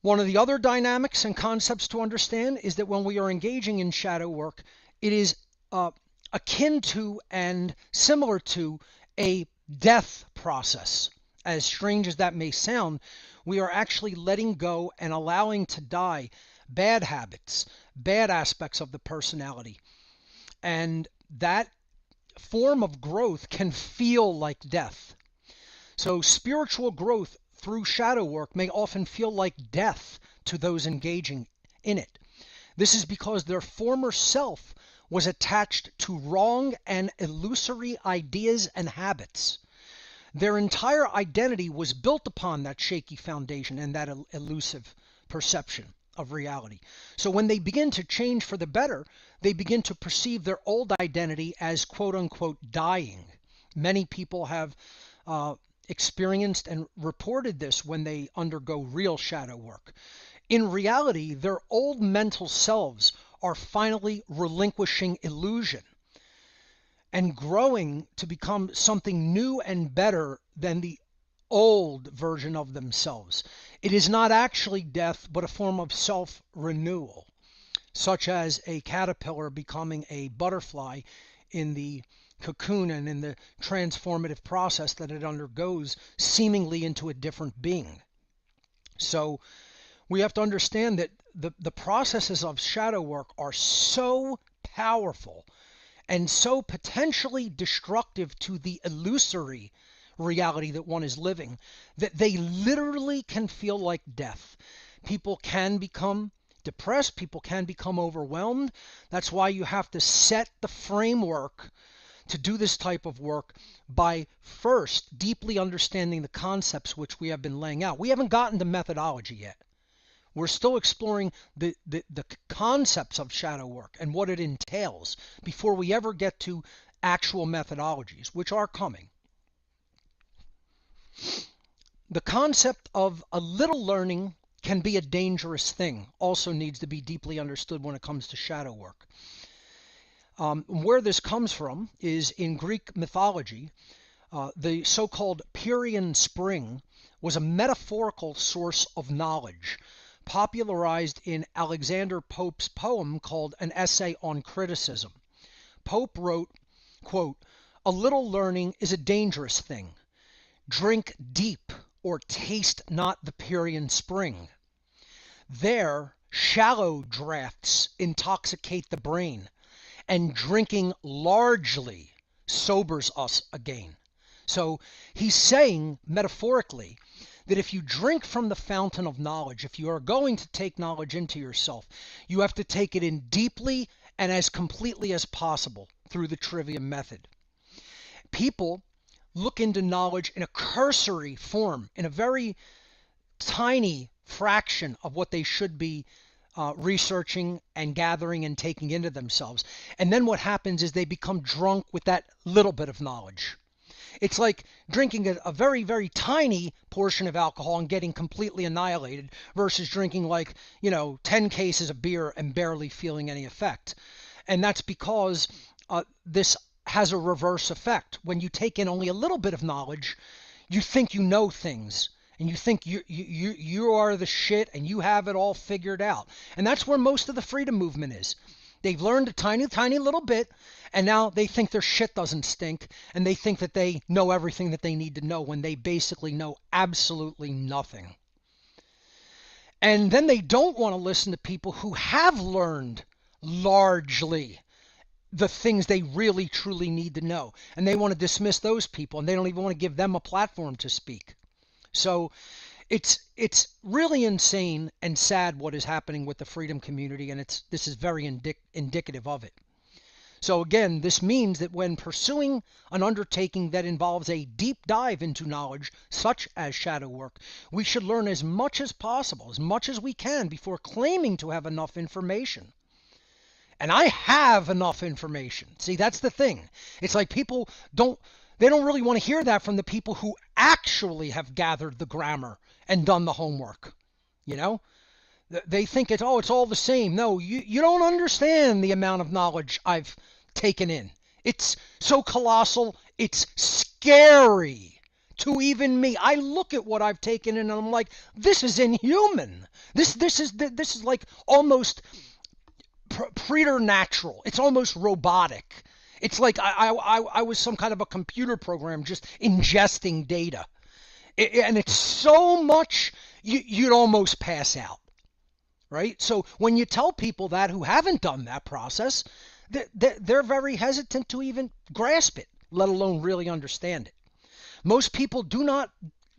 B: One of the other dynamics and concepts to understand is that when we are engaging in shadow work, it is akin to and similar to a death process. As strange as that may sound, we are actually letting go and allowing to die bad habits, bad aspects of the personality. And that form of growth can feel like death. So spiritual growth through shadow work may often feel like death to those engaging in it. This is because their former self was attached to wrong and illusory ideas and habits. Their entire identity was built upon that shaky foundation and that elusive perception of reality. So when they begin to change for the better, they begin to perceive their old identity as quote unquote dying. Many people have experienced and reported this when they undergo real shadow work. In reality, their old mental selves are finally relinquishing illusion and growing to become something new and better than the old version of themselves. It is not actually death, but a form of self-renewal, such as a caterpillar becoming a butterfly in the cocoon and in the transformative process that it undergoes, seemingly into a different being. So we have to understand that the processes of shadow work are so powerful and so potentially destructive to the illusory reality that one is living, that they literally can feel like death. People can become depressed. People can become overwhelmed. That's why you have to set the framework to do this type of work by first deeply understanding the concepts which we have been laying out. We haven't gotten to methodology yet. We're still exploring the concepts of shadow work and what it entails before we ever get to actual methodologies, which are coming. The concept of a little learning can be a dangerous thing, also needs to be deeply understood when it comes to shadow work. Where this comes from is in Greek mythology, the so-called Pierian spring was a metaphorical source of knowledge, popularized in Alexander Pope's poem called An Essay on Criticism. Pope wrote, quote, "A little learning is a dangerous thing. Drink deep or taste not the Pierian spring. There shallow draughts intoxicate the brain, and drinking largely sobers us again." So he's saying metaphorically that if you drink from the fountain of knowledge, if you are going to take knowledge into yourself, you have to take it in deeply and as completely as possible through the trivium method. People look into knowledge in a cursory form, in a very tiny fraction of what they should be researching and gathering and taking into themselves. And then what happens is they become drunk with that little bit of knowledge. It's like drinking a very, very tiny portion of alcohol and getting completely annihilated versus drinking 10 cases of beer and barely feeling any effect. And that's because this has a reverse effect. When you take in only a little bit of knowledge, you think you know things. And you think you are the shit and you have it all figured out. And that's where most of the freedom movement is. They've learned a tiny, tiny little bit, and now they think their shit doesn't stink, and they think that they know everything that they need to know when they basically know absolutely nothing. And then they don't want to listen to people who have learned largely the things they really, truly need to know. And they want to dismiss those people, and they don't even want to give them a platform to speak. So it's really insane and sad what is happening with the freedom community, and this is very indicative of it. So again, this means that when pursuing an undertaking that involves a deep dive into knowledge, such as shadow work, we should learn as much as possible, as much as we can, before claiming to have enough information. And I have enough information. See, that's the thing. It's like people don't really want to hear that from the people who actually have gathered the grammar and done the homework. You know, They think it's all the same. No, you don't understand the amount of knowledge I've taken in. It's so colossal, it's scary to even me. I look at what I've taken in and I'm like, this is inhuman. This is like almost preternatural. It's almost robotic. It's like I was some kind of a computer program just ingesting data. And it's so much you'd almost pass out. Right? So when you tell people that who haven't done that process, they're very hesitant to even grasp it, let alone really understand it. Most people do not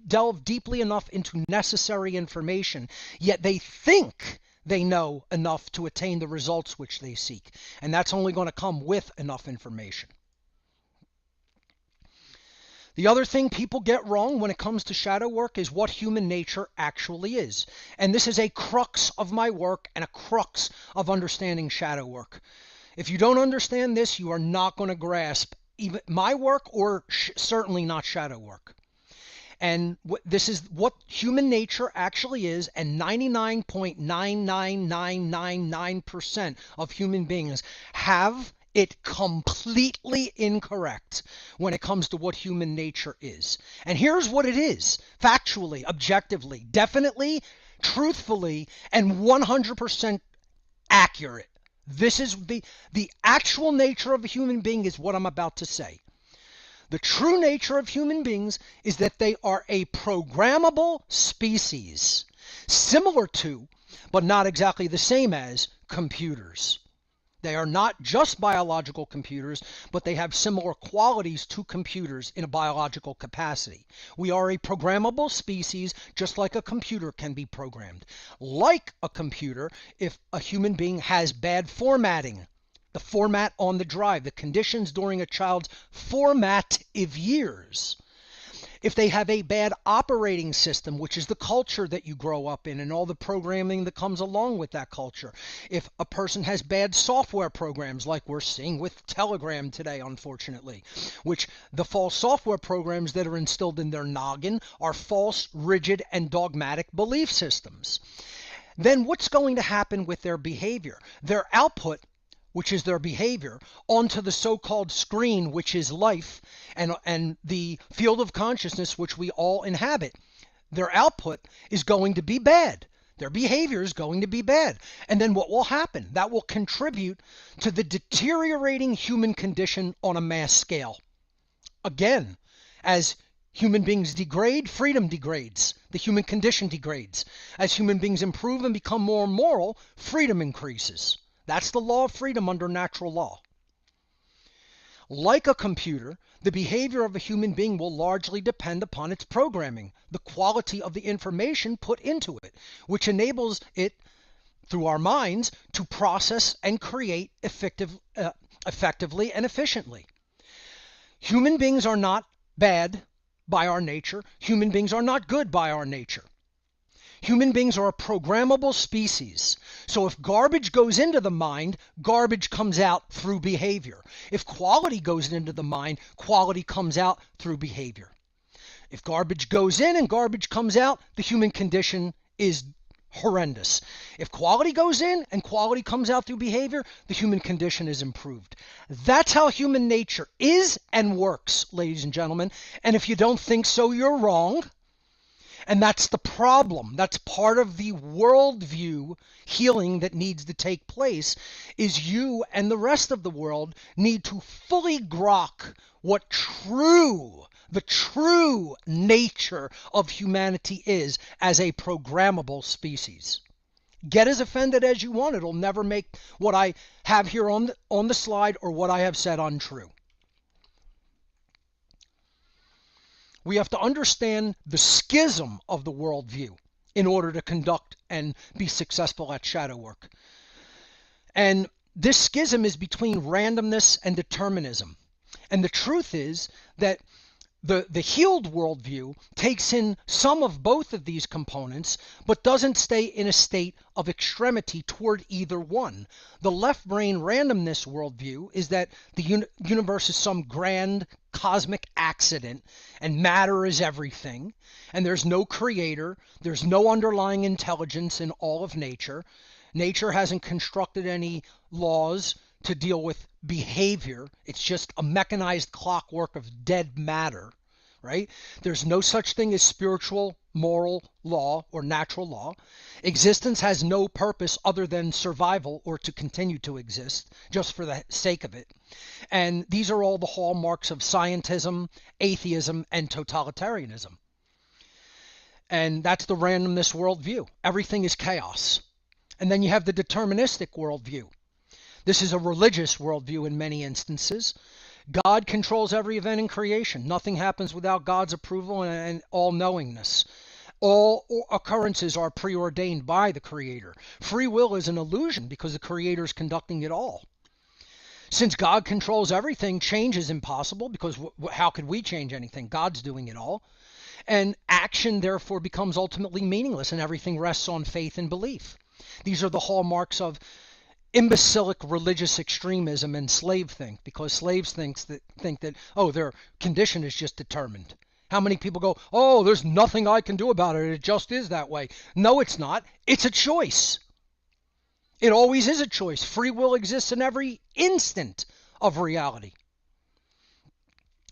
B: delve deeply enough into necessary information, yet they think they know enough to attain the results which they seek. And that's only going to come with enough information. The other thing people get wrong when it comes to shadow work is what human nature actually is. And this is a crux of my work and a crux of understanding shadow work. If you don't understand this, you are not going to grasp even my work or certainly not shadow work. And this is what human nature actually is, and 99.99999% of human beings have it completely incorrect when it comes to what human nature is. And here's what it is, factually, objectively, definitely, truthfully, and 100% accurate. This is the actual nature of a human being is what I'm about to say. The true nature of human beings is that they are a programmable species, similar to, but not exactly the same as, computers. They are not just biological computers, but they have similar qualities to computers in a biological capacity. We are a programmable species, just like a computer can be programmed. Like a computer, if a human being has bad formatting, the format on the drive, the conditions during a child's formative years. If they have a bad operating system, which is the culture that you grow up in and all the programming that comes along with that culture. If a person has bad software programs, like we're seeing with Telegram today, unfortunately, which the false software programs that are instilled in their noggin are false, rigid, and dogmatic belief systems. Then what's going to happen with their behavior? Their output, which is their behavior, onto the so-called screen, which is life, and the field of consciousness, which we all inhabit. Their output is going to be bad. Their behavior is going to be bad. And then what will happen? That will contribute to the deteriorating human condition on a mass scale. Again, as human beings degrade, freedom degrades. The human condition degrades. As human beings improve and become more moral, freedom increases. That's the law of freedom under natural law. Like a computer, the behavior of a human being will largely depend upon its programming, the quality of the information put into it, which enables it, through our minds, to process and create effectively and efficiently. Human beings are not bad by our nature. Human beings are not good by our nature. Human beings are a programmable species. So if garbage goes into the mind, garbage comes out through behavior. If quality goes into the mind, quality comes out through behavior. If garbage goes in and garbage comes out, the human condition is horrendous. If quality goes in and quality comes out through behavior, the human condition is improved. That's how human nature is and works, ladies and gentlemen. And if you don't think so, you're wrong. And that's the problem. That's part of the worldview healing that needs to take place, is you and the rest of the world need to fully grok what the true nature of humanity is as a programmable species. Get as offended as you want. It'll never make what I have here on the slide or what I have said untrue. We have to understand the schism of the worldview in order to conduct and be successful at shadow work. And this schism is between randomness and determinism. And the truth is that The healed worldview takes in some of both of these components, but doesn't stay in a state of extremity toward either one. The left brain randomness worldview is that the universe is some grand cosmic accident and matter is everything, and there's no creator, there's no underlying intelligence in all of nature. Nature hasn't constructed any laws to deal with behavior. It's just a mechanized clockwork of dead matter, right? There's no such thing as spiritual, moral law or natural law. Existence has no purpose other than survival or to continue to exist just for the sake of it. And these are all the hallmarks of scientism, atheism, and totalitarianism. And that's the randomness worldview. Everything is chaos. And then you have the deterministic worldview. This is a religious worldview in many instances. God controls every event in creation. Nothing happens without God's approval and all-knowingness. All occurrences are preordained by the Creator. Free will is an illusion because the Creator is conducting it all. Since God controls everything, change is impossible because how could we change anything? God's doing it all. And action, therefore, becomes ultimately meaningless, and everything rests on faith and belief. These are the hallmarks of imbecilic religious extremism and slave think, because slaves think that, oh, their condition is just determined. How many people go, oh, there's nothing I can do about it. It just is that way. No, it's not. It's a choice. It always is a choice. Free will exists in every instant of reality.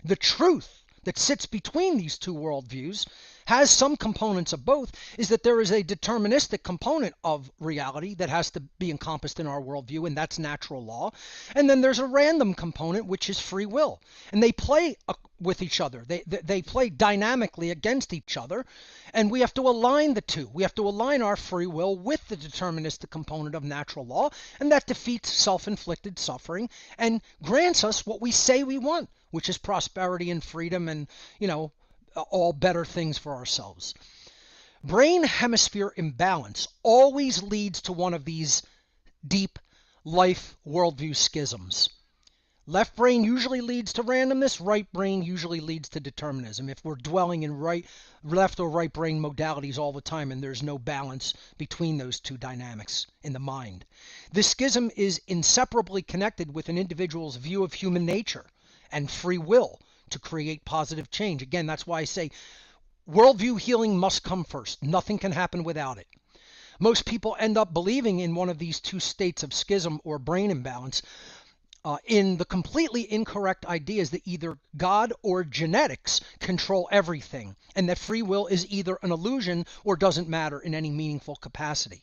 B: The truth that sits between these two worldviews has some components of both, is that there is a deterministic component of reality that has to be encompassed in our worldview, and that's natural law. And then there's a random component, which is free will. And they play with each other. They play dynamically against each other, and we have to align the two. We have to align our free will with the deterministic component of natural law, and that defeats self-inflicted suffering and grants us what we say we want, which is prosperity and freedom and, all better things for ourselves. Brain hemisphere imbalance always leads to one of these deep life worldview schisms. Left brain usually leads to randomness, right brain usually leads to determinism. If we're dwelling in left or right brain modalities all the time and there's no balance between those two dynamics in the mind. This schism is inseparably connected with an individual's view of human nature and free will to create positive change. Again, that's why I say worldview healing must come first. Nothing can happen without it. Most people end up believing in one of these two states of schism or brain imbalance in the completely incorrect ideas that either God or genetics control everything, and that free will is either an illusion or doesn't matter in any meaningful capacity.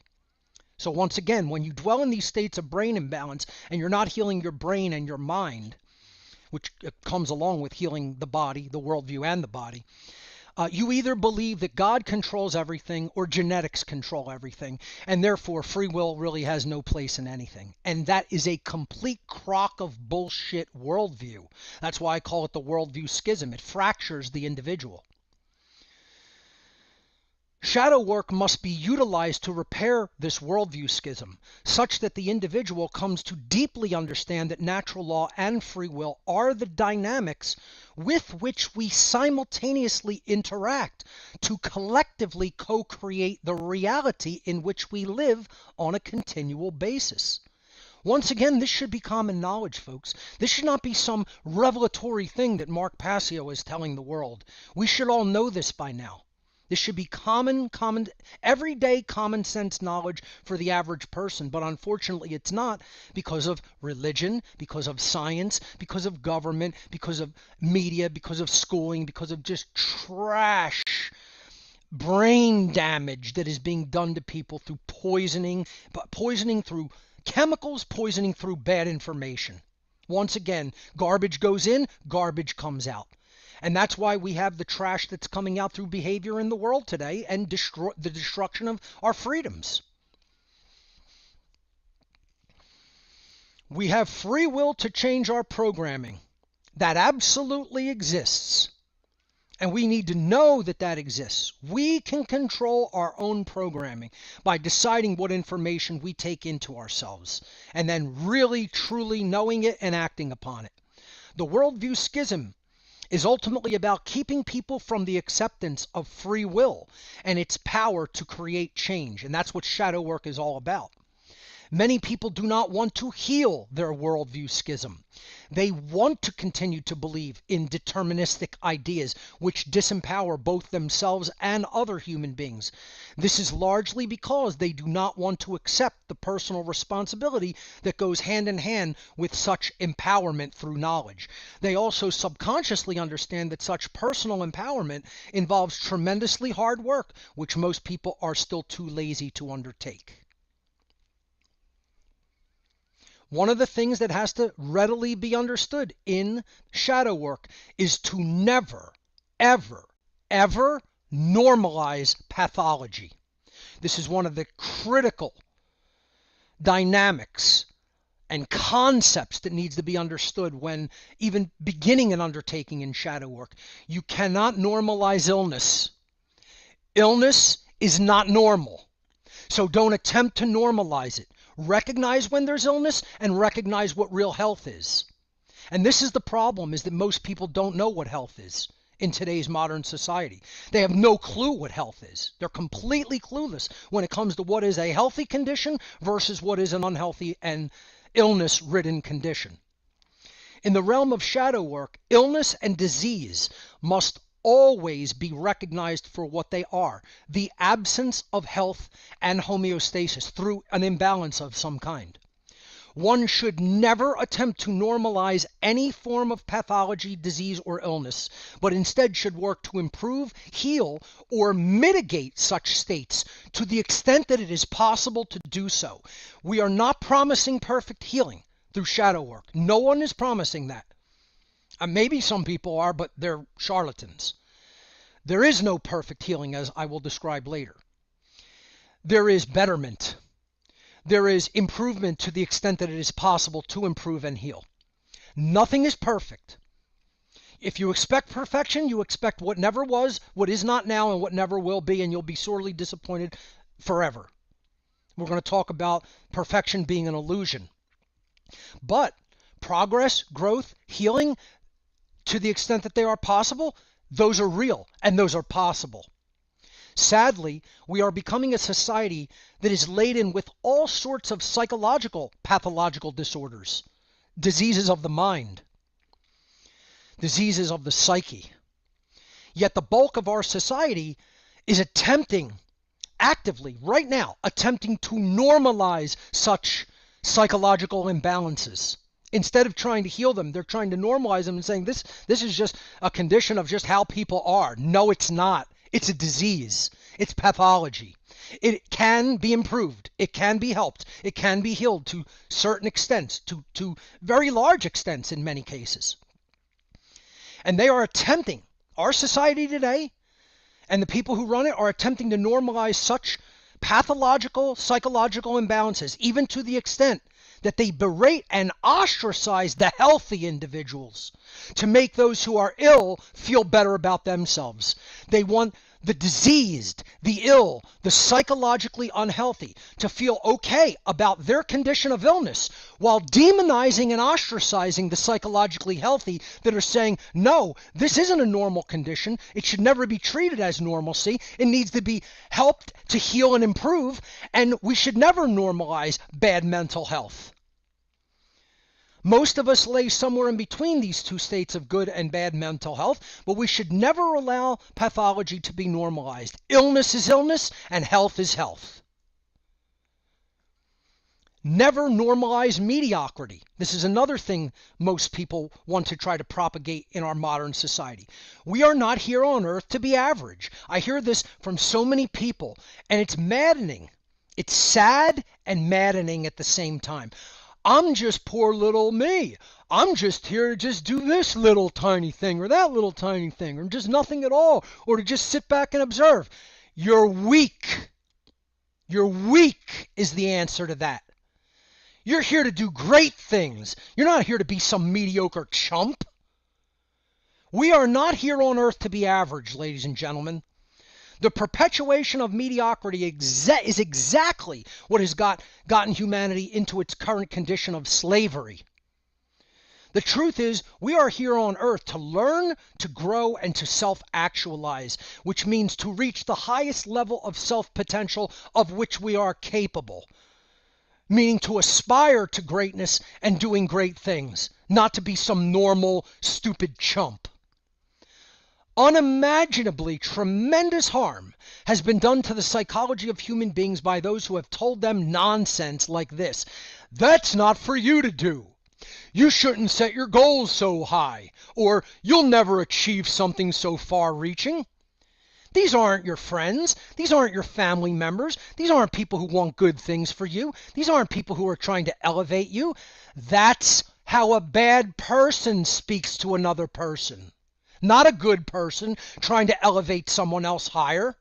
B: So once again, when you dwell in these states of brain imbalance and you're not healing your brain and your mind, which comes along with healing the body, the worldview, and the body, you either believe that God controls everything or genetics control everything, and therefore free will really has no place in anything. And that is a complete crock of bullshit worldview. That's why I call it the worldview schism. It fractures the individual. Shadow work must be utilized to repair this worldview schism, such that the individual comes to deeply understand that natural law and free will are the dynamics with which we simultaneously interact to collectively co-create the reality in which we live on a continual basis. Once again, this should be common knowledge, folks. This should not be some revelatory thing that Mark Passio is telling the world. We should all know this by now. This should be common, everyday common sense knowledge for the average person, but unfortunately it's not, because of religion, because of science, because of government, because of media, because of schooling, because of just trash brain damage that is being done to people through poisoning through chemicals, poisoning through bad information. Once again, garbage goes in, garbage comes out. And that's why we have the trash that's coming out through behavior in the world today and the destruction of our freedoms. We have free will to change our programming. That absolutely exists. And we need to know that that exists. We can control our own programming by deciding what information we take into ourselves and then really, truly knowing it and acting upon it. The worldview schism is ultimately about keeping people from the acceptance of free will and its power to create change. And that's what shadow work is all about. Many people do not want to heal their worldview schism. They want to continue to believe in deterministic ideas which disempower both themselves and other human beings. This is largely because they do not want to accept the personal responsibility that goes hand in hand with such empowerment through knowledge. They also subconsciously understand that such personal empowerment involves tremendously hard work, which most people are still too lazy to undertake. One of the things that has to readily be understood in shadow work is to never, ever, ever normalize pathology. This is one of the critical dynamics and concepts that needs to be understood when even beginning an undertaking in shadow work. You cannot normalize illness. Illness is not normal. So don't attempt to normalize it. Recognize when there's illness and recognize what real health is. And this is the problem, is that most people don't know what health is in today's modern society. They have no clue what health is. They're completely clueless when it comes to what is a healthy condition versus what is an unhealthy and illness-ridden condition. In the realm of shadow work, illness and disease must always be recognized for what they are, the absence of health and homeostasis through an imbalance of some kind. One should never attempt to normalize any form of pathology, disease, or illness, but instead should work to improve, heal, or mitigate such states to the extent that it is possible to do so. We are not promising perfect healing through shadow work. No one is promising that. Maybe some people are, but they're charlatans. There is no perfect healing, as I will describe later. There is betterment. There is improvement to the extent that it is possible to improve and heal. Nothing is perfect. If you expect perfection, you expect what never was, what is not now, and what never will be, and you'll be sorely disappointed forever. We're going to talk about perfection being an illusion. But progress, growth, healing, to the extent that they are possible, those are real and those are possible. Sadly, we are becoming a society that is laden with all sorts of psychological, pathological disorders, diseases of the mind, diseases of the psyche. Yet the bulk of our society is attempting, actively, right now, attempting to normalize such psychological imbalances. Instead of trying to heal them, they're trying to normalize them and saying this is just a condition of just how people are. No, it's not. It's a disease. It's pathology. It can be improved. It can be helped. It can be healed to certain extents, to very large extents in many cases. And they are attempting, our society today and the people who run it are attempting to normalize such pathological, psychological imbalances, even to the extent that they berate and ostracize the healthy individuals to make those who are ill feel better about themselves. They want the diseased, the ill, the psychologically unhealthy to feel okay about their condition of illness, while demonizing and ostracizing the psychologically healthy that are saying, no, this isn't a normal condition. It should never be treated as normalcy. It needs to be helped to heal and improve, and we should never normalize bad mental health. Most of us lay somewhere in between these two states of good and bad mental health, but we should never allow pathology to be normalized. Illness is illness, and health is health. Never normalize mediocrity. This is another thing most people want to try to propagate in our modern society. We are not here on earth to be average. I hear this from so many people, and it's maddening. It's sad and maddening at the same time. I'm just poor little me. I'm just here to just do this little tiny thing or that little tiny thing, or just nothing at all, or to just sit back and observe. You're weak. You're weak is the answer to that. You're here to do great things. You're not here to be some mediocre chump. We are not here on earth to be average, ladies and gentlemen. The perpetuation of mediocrity is exactly what has gotten humanity into its current condition of slavery. The truth is, we are here on earth to learn, to grow, and to self-actualize, which means to reach the highest level of self-potential of which we are capable, meaning to aspire to greatness and doing great things, not to be some normal, stupid chump. Unimaginably tremendous harm has been done to the psychology of human beings by those who have told them nonsense like this. That's not for you to do. You shouldn't set your goals so high, or you'll never achieve something so far-reaching. These aren't your friends. These aren't your family members. These aren't people who want good things for you. These aren't people who are trying to elevate you. That's how a bad person speaks to another person. Not a good person trying to elevate someone else higher.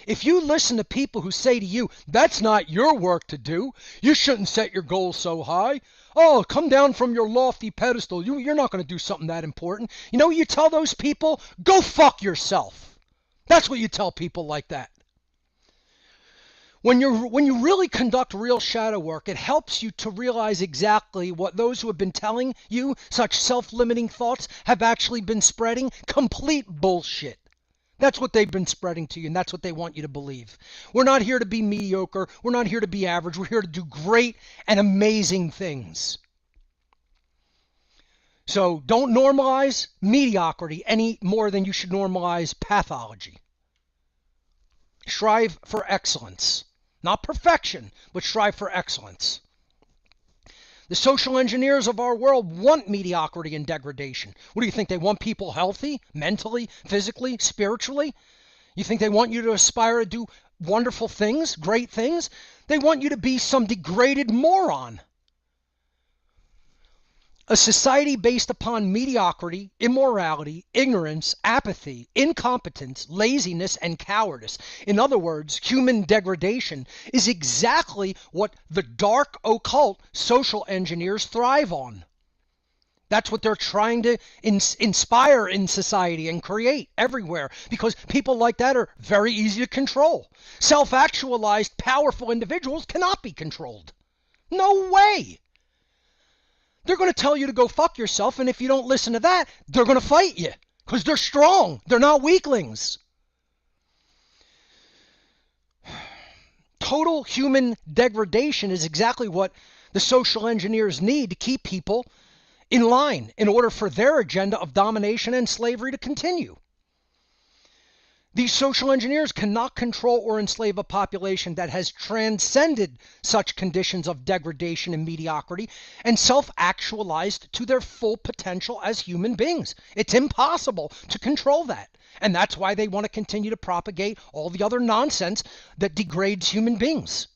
B: If you listen to people who say to you, that's not your work to do, you shouldn't set your goals so high. Oh, come down from your lofty pedestal. You're not going to do something that important. You know what you tell those people? Go fuck yourself. That's what you tell people like that. When you really conduct real shadow work, it helps you to realize exactly what those who have been telling you such self-limiting thoughts have actually been spreading. Complete bullshit. That's what they've been spreading to you, and that's what they want you to believe. We're not here to be mediocre. We're not here to be average. We're here to do great and amazing things. So don't normalize mediocrity any more than you should normalize pathology. Strive for excellence. Not perfection, but strive for excellence. The social engineers of our world want mediocrity and degradation. What do you think? They want people healthy, mentally, physically, spiritually? You think they want you to aspire to do wonderful things, great things? They want you to be some degraded moron. A society based upon mediocrity, immorality, ignorance, apathy, incompetence, laziness, and cowardice. In other words, human degradation is exactly what the dark occult social engineers thrive on. That's what they're trying to inspire in society and create everywhere, because people like that are very easy to control. Self-actualized, powerful individuals cannot be controlled. No way! They're going to tell you to go fuck yourself, and if you don't listen to that, they're going to fight you, because they're strong. They're not weaklings. Total human degradation is exactly what the social engineers need to keep people in line in order for their agenda of domination and slavery to continue. These social engineers cannot control or enslave a population that has transcended such conditions of degradation and mediocrity and self-actualized to their full potential as human beings. It's impossible to control that. And that's why they want to continue to propagate all the other nonsense that degrades human beings.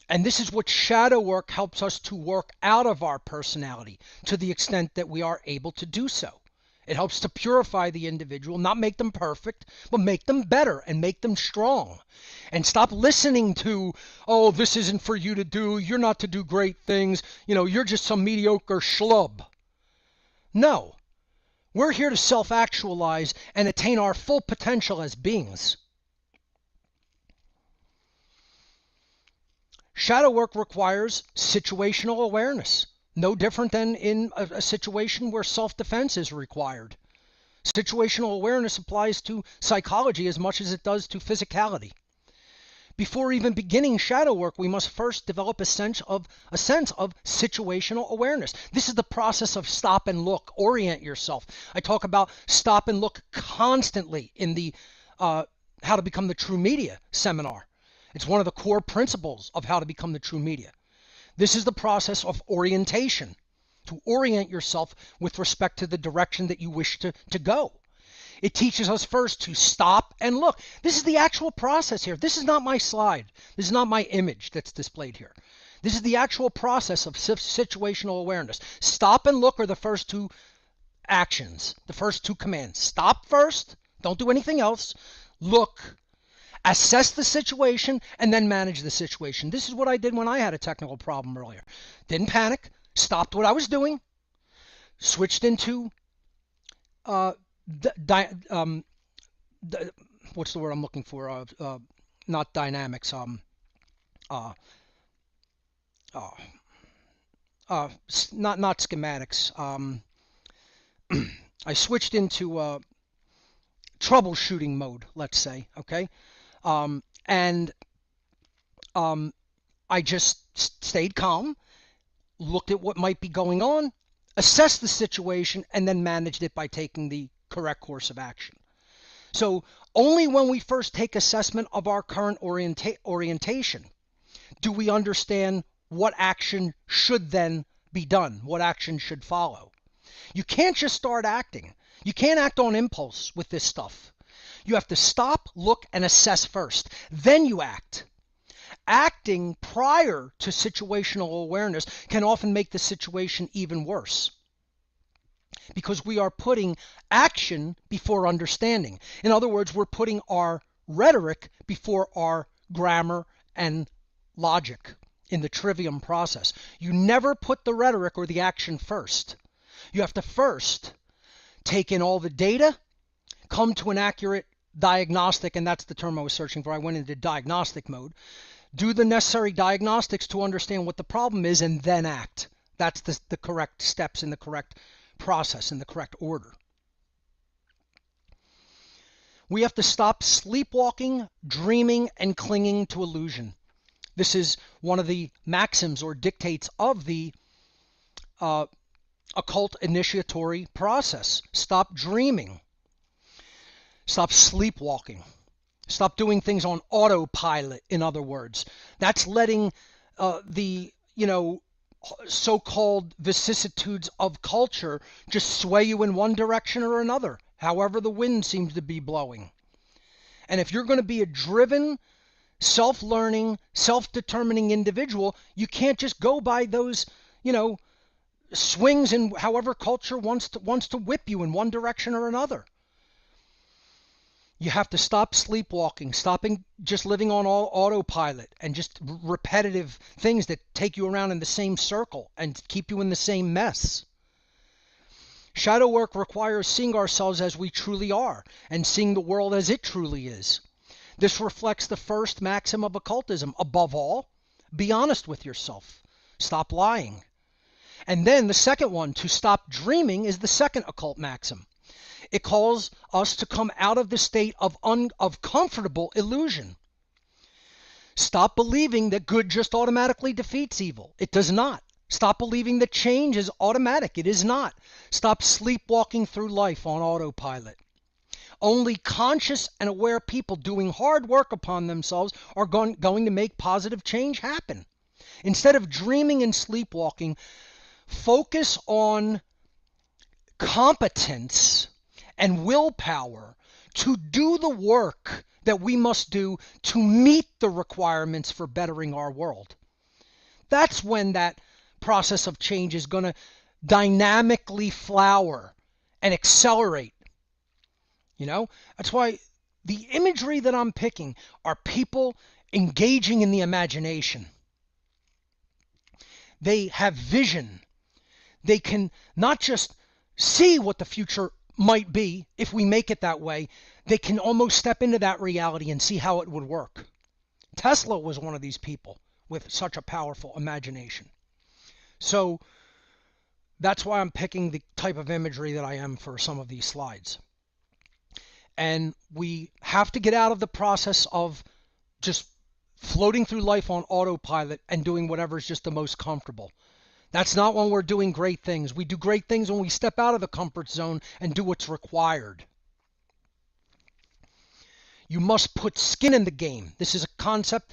B: And this is what shadow work helps us to work out of our personality to the extent that we are able to do so. It helps to purify the individual, not make them perfect, but make them better and make them strong. And stop listening to, oh, this isn't for you to do, you're not to do great things, you're just some mediocre schlub. No, we're here to self-actualize and attain our full potential as beings. Shadow work requires situational awareness. No different than in a situation where self-defense is required. Situational awareness applies to psychology as much as it does to physicality. Before even beginning shadow work, we must first develop a sense of situational awareness. This is the process of stop and look, orient yourself. I talk about stop and look constantly in the How to Become the True Media seminar. It's one of the core principles of How to Become the True Media. This is the process of orientation, to orient yourself with respect to the direction that you wish to go. It teaches us first to stop and look. This is the actual process here. This is not my slide. This is not my image that's displayed here. This is the actual process of situational awareness. Stop and look are the first two actions, the first two commands. Stop first. Don't do anything else. Look. Assess the situation, and then manage the situation. This is what I did when I had a technical problem earlier. Didn't panic, stopped what I was doing, switched into, what's the word I'm looking for? Not dynamics, not schematics. I switched into troubleshooting mode, let's say, okay? And I just stayed calm, looked at what might be going on, assessed the situation, and then managed it by taking the correct course of action. So only when we first take assessment of our current orientation do we understand what action should then be done, what action should follow. You can't just start acting. You can't act on impulse with this stuff. You have to stop, look, and assess first. Then you act. Acting prior to situational awareness can often make the situation even worse, because we are putting action before understanding. In other words, we're putting our rhetoric before our grammar and logic in the trivium process. You never put the rhetoric or the action first. You have to first take in all the data, come to an accurate diagnostic, and that's the term I was searching for. I went into diagnostic mode. Do the necessary diagnostics to understand what the problem is, and then act. That's the correct steps in the correct process, in the correct order. We have to stop sleepwalking, dreaming, and clinging to illusion. This is one of the maxims or dictates of the occult initiatory process. Stop dreaming. Stop sleepwalking. Stop doing things on autopilot, in other words. That's letting the, so-called vicissitudes of culture just sway you in one direction or another, however the wind seems to be blowing. And if you're going to be a driven, self-learning, self-determining individual, you can't just go by those, swings in however culture wants to whip you in one direction or another. You have to stop sleepwalking, stopping just living on autopilot and just repetitive things that take you around in the same circle and keep you in the same mess. Shadow work requires seeing ourselves as we truly are and seeing the world as it truly is. This reflects the first maxim of occultism. Above all, be honest with yourself. Stop lying. And then the second one, to stop dreaming, is the second occult maxim. It calls us to come out of the state of comfortable illusion. Stop believing that good just automatically defeats evil. It does not. Stop believing that change is automatic. It is not. Stop sleepwalking through life on autopilot. Only conscious and aware people doing hard work upon themselves are going to make positive change happen. Instead of dreaming and sleepwalking, focus on competence and willpower to do the work that we must do to meet the requirements for bettering our world. That's when that process of change is going to dynamically flower and accelerate. That's why the imagery that I'm picking are people engaging in the imagination. They have vision. They can not just see what the future might be if we make it that way, they can almost step into that reality and see how it would work. Tesla was one of these people with such a powerful imagination. So that's why I'm picking the type of imagery that I am for some of these slides. And we have to get out of the process of just floating through life on autopilot and doing whatever is just the most comfortable. That's not when we're doing great things. We do great things when we step out of the comfort zone and do what's required. You must put skin in the game. This is a concept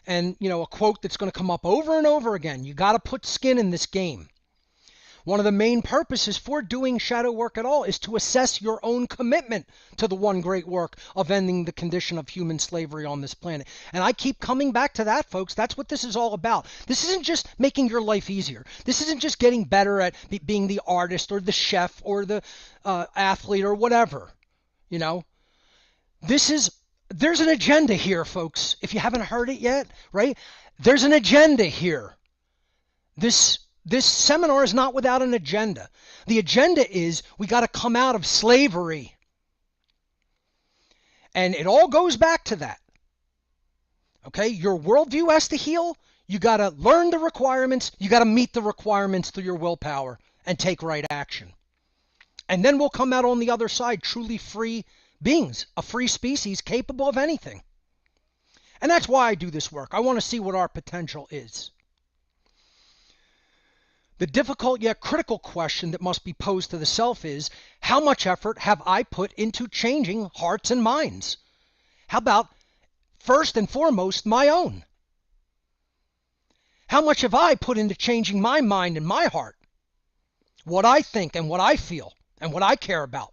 B: and, a quote that's going to come up over and over again. You got to put skin in this game. One of the main purposes for doing shadow work at all is to assess your own commitment to the one great work of ending the condition of human slavery on this planet. And I keep coming back to that, folks. That's what this is all about. This isn't just making your life easier. This isn't just getting better at being the artist or the chef or the athlete or whatever. There's an agenda here, folks. If you haven't heard it yet, right? There's an agenda here. This seminar is not without an agenda. The agenda is we got to come out of slavery. And it all goes back to that. Okay? Your worldview has to heal. You got to learn the requirements. You got to meet the requirements through your willpower and take right action. And then we'll come out on the other side truly free beings, a free species capable of anything. And that's why I do this work. I want to see what our potential is. The difficult yet critical question that must be posed to the self is, how much effort have I put into changing hearts and minds? How about, first and foremost, my own? How much have I put into changing my mind and my heart? What I think and what I feel and what I care about.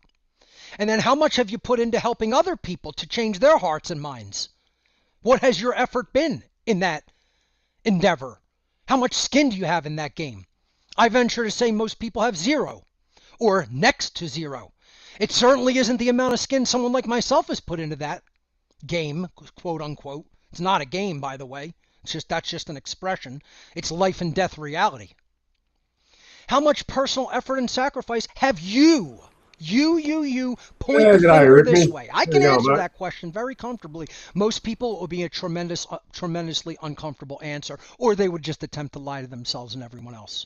B: And then how much have you put into helping other people to change their hearts and minds? What has your effort been in that endeavor? How much skin do you have in that game? I venture to say most people have zero, or next to zero. It certainly isn't the amount of skin someone like myself has put into that game, quote unquote. It's not a game, by the way. That's just an expression. It's life and death reality. How much personal effort and sacrifice have you point the finger this way? I can answer that question very comfortably. Most people, it would be a tremendously uncomfortable answer, or they would just attempt to lie to themselves and everyone else.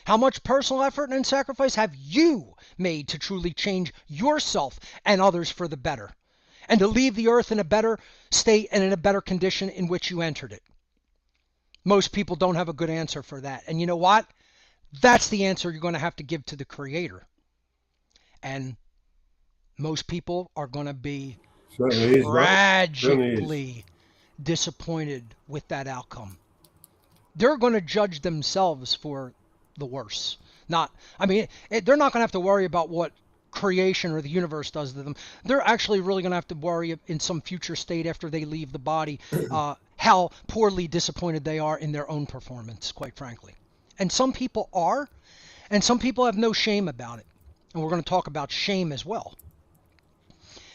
B: How much personal effort and sacrifice have you made to truly change yourself and others for the better, and to leave the earth in a better state and in a better condition in which you entered it? Most people don't have a good answer for that. And you know what? That's the answer you're going to have to give to the Creator. And most people are going to be tragically disappointed with that outcome. They're going to judge themselves for the worse. They're not going to have to worry about what creation or the universe does to them. They're actually really going to have to worry in some future state after they leave the body how poorly disappointed they are in their own performance, quite frankly. And some people are, and some people have no shame about it. And we're going to talk about shame as well.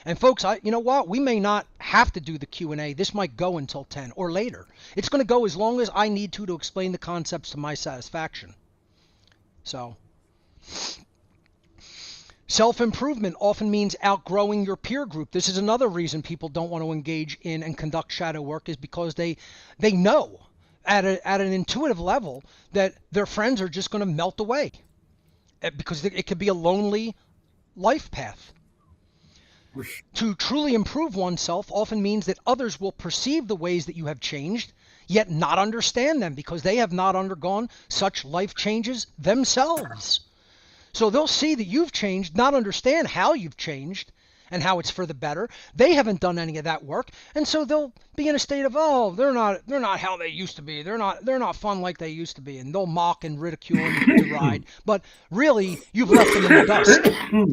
B: And folks, you know what? We may not have to do the Q&A. This might go until 10 or later. It's going to go as long as I need to explain the concepts to my satisfaction. So, self-improvement often means outgrowing your peer group. This is another reason people don't want to engage in and conduct shadow work, is because they know at an intuitive level that their friends are just going to melt away, because it could be a lonely life path. To truly improve oneself often means that others will perceive the ways that you have changed, yet not understand them because they have not undergone such life changes themselves. So they'll see that you've changed, not understand how you've changed and how it's for the better. They haven't done any of that work, and so they'll be in a state of, oh, they're not how they used to be. They're not fun like they used to be, and they'll mock and ridicule and deride. But really, you've left them in the dust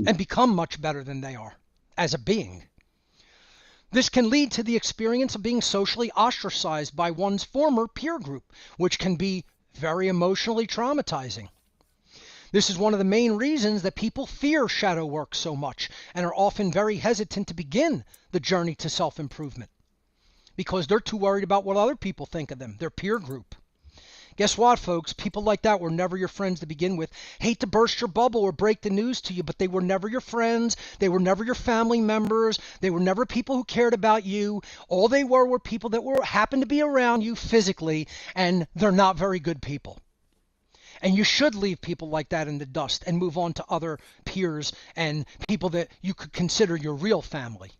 B: and become much better than they are as a being. This can lead to the experience of being socially ostracized by one's former peer group, which can be very emotionally traumatizing. This is one of the main reasons that people fear shadow work so much and are often very hesitant to begin the journey to self-improvement, because they're too worried about what other people think of them, their peer group. Guess what, folks? People like that were never your friends to begin with. Hate to burst your bubble or break the news to you, but they were never your friends. They were never your family members. They were never people who cared about you. All they were people that happened to be around you physically, and they're not very good people. And you should leave people like that in the dust and move on to other peers and people that you could consider your real family.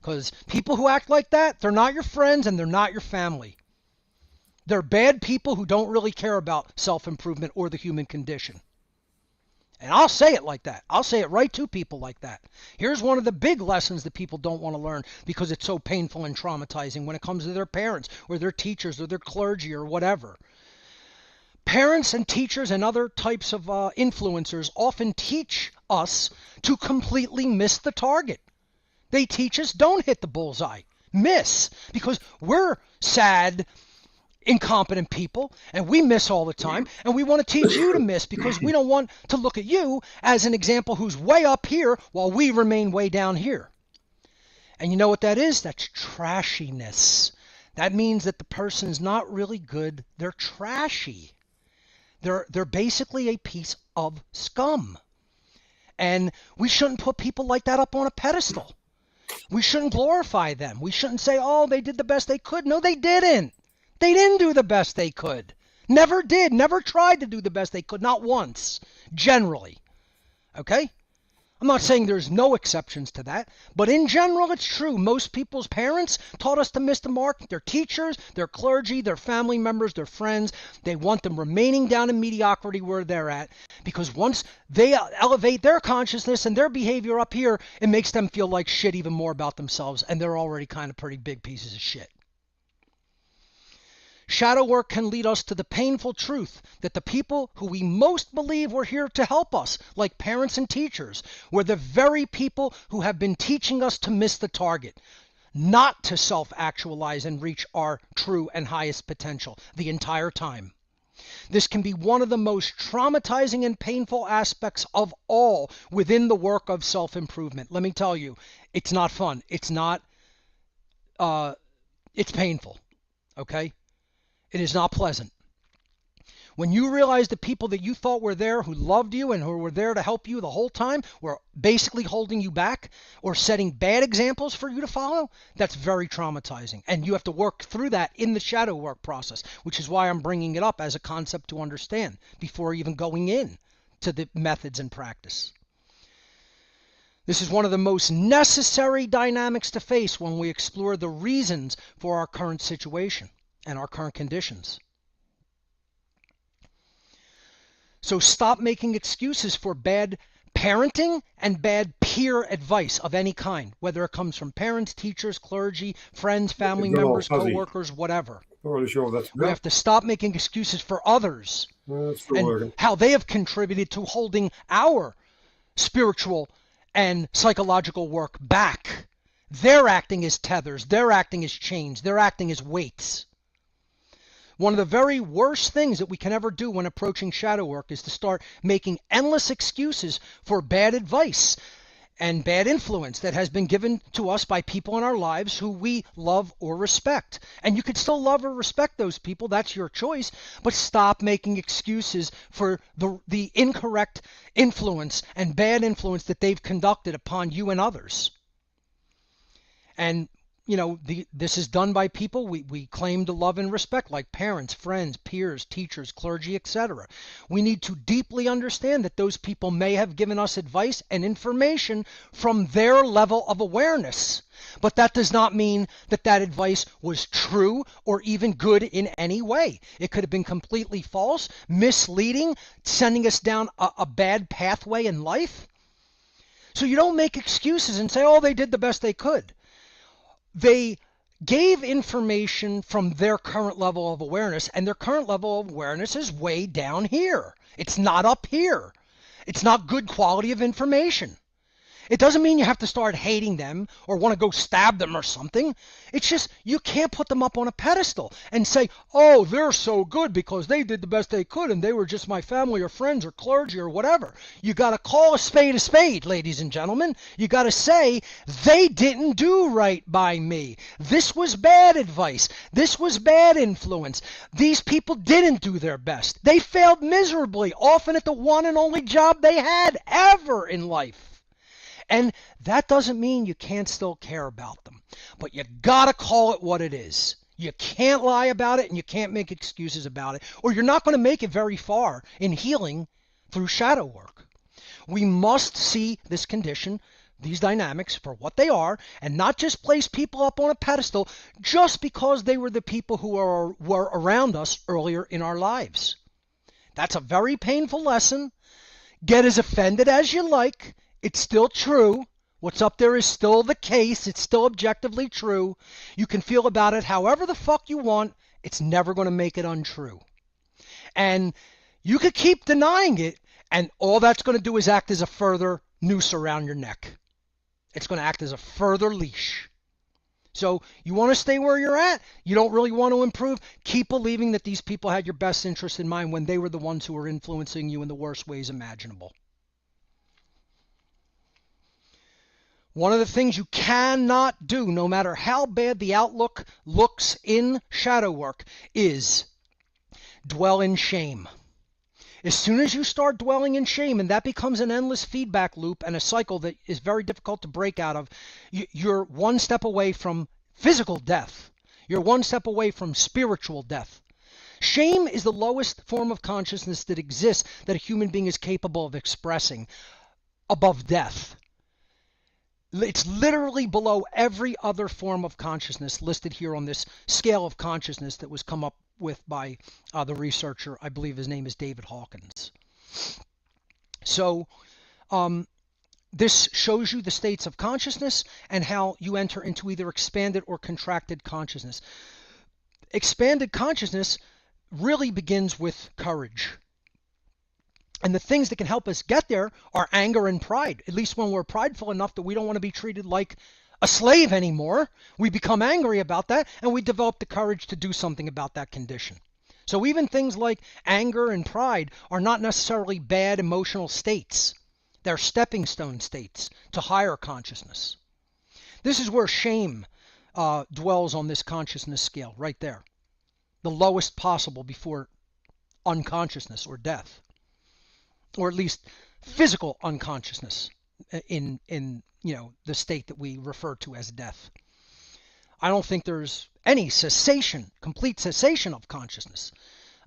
B: Because people who act like that, they're not your friends and they're not your family. They're bad people who don't really care about self-improvement or the human condition. And I'll say it like that. I'll say it right to people like that. Here's one of the big lessons that people don't want to learn because it's so painful and traumatizing when it comes to their parents or their teachers or their clergy or whatever. Parents and teachers and other types of influencers often teach us to completely miss the target. They teach us don't hit the bullseye. Miss. Because we're sad, incompetent people, and we miss all the time, and we want to teach you to miss because we don't want to look at you as an example who's way up here while we remain way down here. And you know what that is? That's trashiness. That means that the person's not really good. They're trashy. They're basically a piece of scum. And we shouldn't put people like that up on a pedestal. We shouldn't glorify them. We shouldn't say, oh, they did the best they could. No, they didn't. They didn't do the best they could. Never did. Never tried to do the best they could. Not once. Generally. Okay? I'm not saying there's no exceptions to that, but in general, it's true. Most people's parents taught us to miss the mark. Their teachers, their clergy, their family members, their friends, they want them remaining down in mediocrity where they're at, because once they elevate their consciousness and their behavior up here, it makes them feel like shit even more about themselves, and they're already kind of pretty big pieces of shit. Shadow work can lead us to the painful truth that the people who we most believe were here to help us, like parents and teachers, were the very people who have been teaching us to miss the target, not to self-actualize and reach our true and highest potential the entire time. This can be one of the most traumatizing and painful aspects of all within the work of self-improvement. Let me tell you, it's not fun. It's painful, okay? It is not pleasant. When you realize the people that you thought were there, who loved you and who were there to help you the whole time, were basically holding you back or setting bad examples for you to follow, that's very traumatizing. And you have to work through that in the shadow work process, which is why I'm bringing it up as a concept to understand before even going in to the methods and practice. This is one of the most necessary dynamics to face when we explore the reasons for our current situation and our current conditions. So stop making excuses for bad parenting and bad peer advice of any kind, whether it comes from parents, teachers, clergy, friends, family members, co-workers, whatever.
A: Not really sure what that's
B: We have to stop making excuses for others and how they have contributed to holding our spiritual and psychological work back. They're acting as tethers, they're acting as chains, they're acting as weights. One of the very worst things that we can ever do when approaching shadow work is to start making endless excuses for bad advice and bad influence that has been given to us by people in our lives who we love or respect. And you could still love or respect those people, that's your choice, but stop making excuses for the incorrect influence and bad influence that they've conducted upon you and others. And you know, this is done by people we claim to love and respect, like parents, friends, peers, teachers, clergy, etc. We need to deeply understand that those people may have given us advice and information from their level of awareness. But that does not mean that that advice was true or even good in any way. It could have been completely false, misleading, sending us down a bad pathway in life. So you don't make excuses and say, oh, they did the best they could. They gave information from their current level of awareness, and their current level of awareness is way down here. It's not up here. It's not good quality of information. It doesn't mean you have to start hating them or want to go stab them or something. It's just you can't put them up on a pedestal and say, oh, they're so good because they did the best they could and they were just my family or friends or clergy or whatever. You got to call a spade, ladies and gentlemen. You got to say, they didn't do right by me. This was bad advice. This was bad influence. These people didn't do their best. They failed miserably, often at the one and only job they had ever in life. And that doesn't mean you can't still care about them. But you gotta call it what it is. You can't lie about it and you can't make excuses about it, or you're not going to make it very far in healing through shadow work. We must see this condition, these dynamics, for what they are, and not just place people up on a pedestal just because they were the people who were around us earlier in our lives. That's a very painful lesson. Get as offended as you like. It's still true. What's up there is still the case. It's still objectively true. You can feel about it however the fuck you want. It's never going to make it untrue. And you could keep denying it, and all that's going to do is act as a further noose around your neck. It's going to act as a further leash. So you want to stay where you're at? You don't really want to improve? Keep believing that these people had your best interest in mind when they were the ones who were influencing you in the worst ways imaginable. One of the things you cannot do, no matter how bad the outlook looks in shadow work, is dwell in shame. As soon as you start dwelling in shame, and that becomes an endless feedback loop and a cycle that is very difficult to break out of, you're one step away from physical death. You're one step away from spiritual death. Shame is the lowest form of consciousness that exists that a human being is capable of expressing above death. It's literally below every other form of consciousness listed here on this scale of consciousness that was come up with by the researcher. I believe his name is David Hawkins. So this shows you the states of consciousness and how you enter into either expanded or contracted consciousness. Expanded consciousness really begins with courage. And the things that can help us get there are anger and pride. At least when we're prideful enough that we don't want to be treated like a slave anymore, we become angry about that and we develop the courage to do something about that condition. So even things like anger and pride are not necessarily bad emotional states. They're stepping stone states to higher consciousness. This is where shame dwells on this consciousness scale, right there. The lowest possible before unconsciousness or death. Or at least physical unconsciousness in the state that we refer to as death. I don't think there's any complete cessation of consciousness.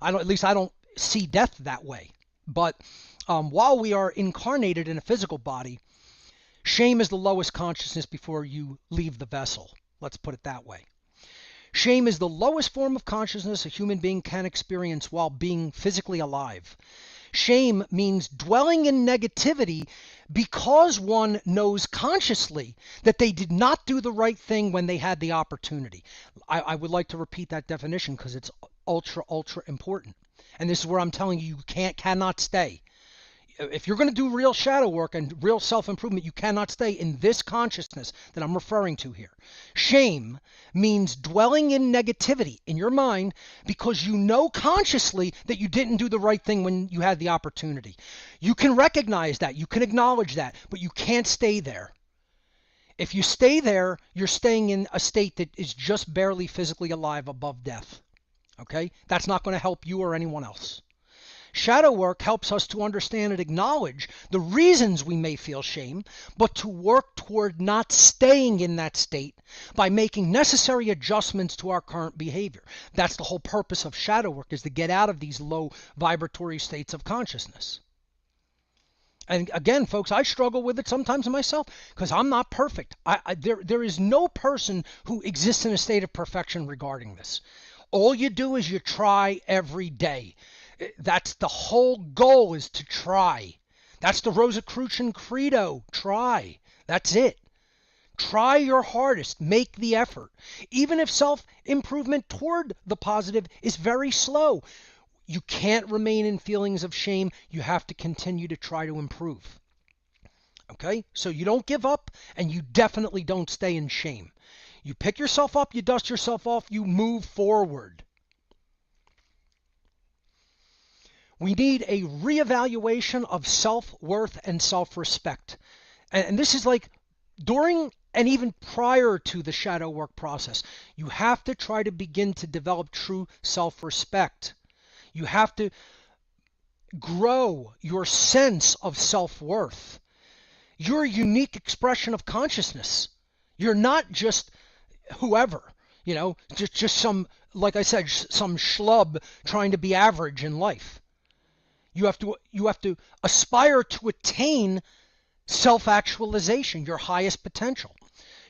B: I don't see death that way. But while we are incarnated in a physical body, shame is the lowest consciousness before you leave the vessel. Let's put it that way. Shame is the lowest form of consciousness a human being can experience while being physically alive. Shame means dwelling in negativity because one knows consciously that they did not do the right thing when they had the opportunity. I would like to repeat that definition because it's ultra, ultra important. And this is where I'm telling you cannot stay. If you're going to do real shadow work and real self-improvement, you cannot stay in this consciousness that I'm referring to here. Shame means dwelling in negativity in your mind because you know consciously that you didn't do the right thing when you had the opportunity. You can recognize that, you can acknowledge that, but you can't stay there. If you stay there, you're staying in a state that is just barely physically alive above death. Okay? That's not going to help you or anyone else. Shadow work helps us to understand and acknowledge the reasons we may feel shame, but to work toward not staying in that state by making necessary adjustments to our current behavior. That's the whole purpose of shadow work, is to get out of these low vibratory states of consciousness. And again, folks, I struggle with it sometimes myself because I'm not perfect. There is no person who exists in a state of perfection regarding this. All you do is you try every day. That's the whole goal, is to try. That's the Rosicrucian credo. Try. That's it. Try your hardest. Make the effort. Even if self-improvement toward the positive is very slow, you can't remain in feelings of shame. You have to continue to try to improve. Okay? So you don't give up, and you definitely don't stay in shame. You pick yourself up, you dust yourself off, you move forward. We need a reevaluation of self-worth and self-respect. And this is like during and even prior to the shadow work process. You have to try to begin to develop true self-respect. You have to grow your sense of self-worth. You're a unique expression of consciousness. You're not just whoever, just some, like I said, some schlub trying to be average in life. You have to aspire to attain self-actualization, your highest potential.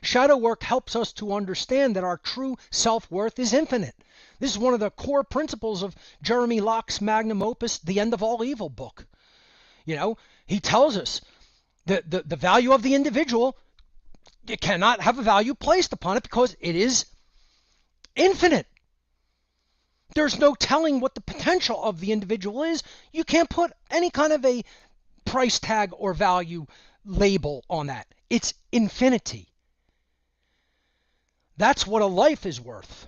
B: Shadow work helps us to understand that our true self-worth is infinite. This is one of the core principles of Jeremy Locke's magnum opus, The End of All Evil book. He tells us that the value of the individual, it cannot have a value placed upon it because it is infinite. There's no telling what the potential of the individual is. You can't put any kind of a price tag or value label on that. It's infinity. That's what a life is worth.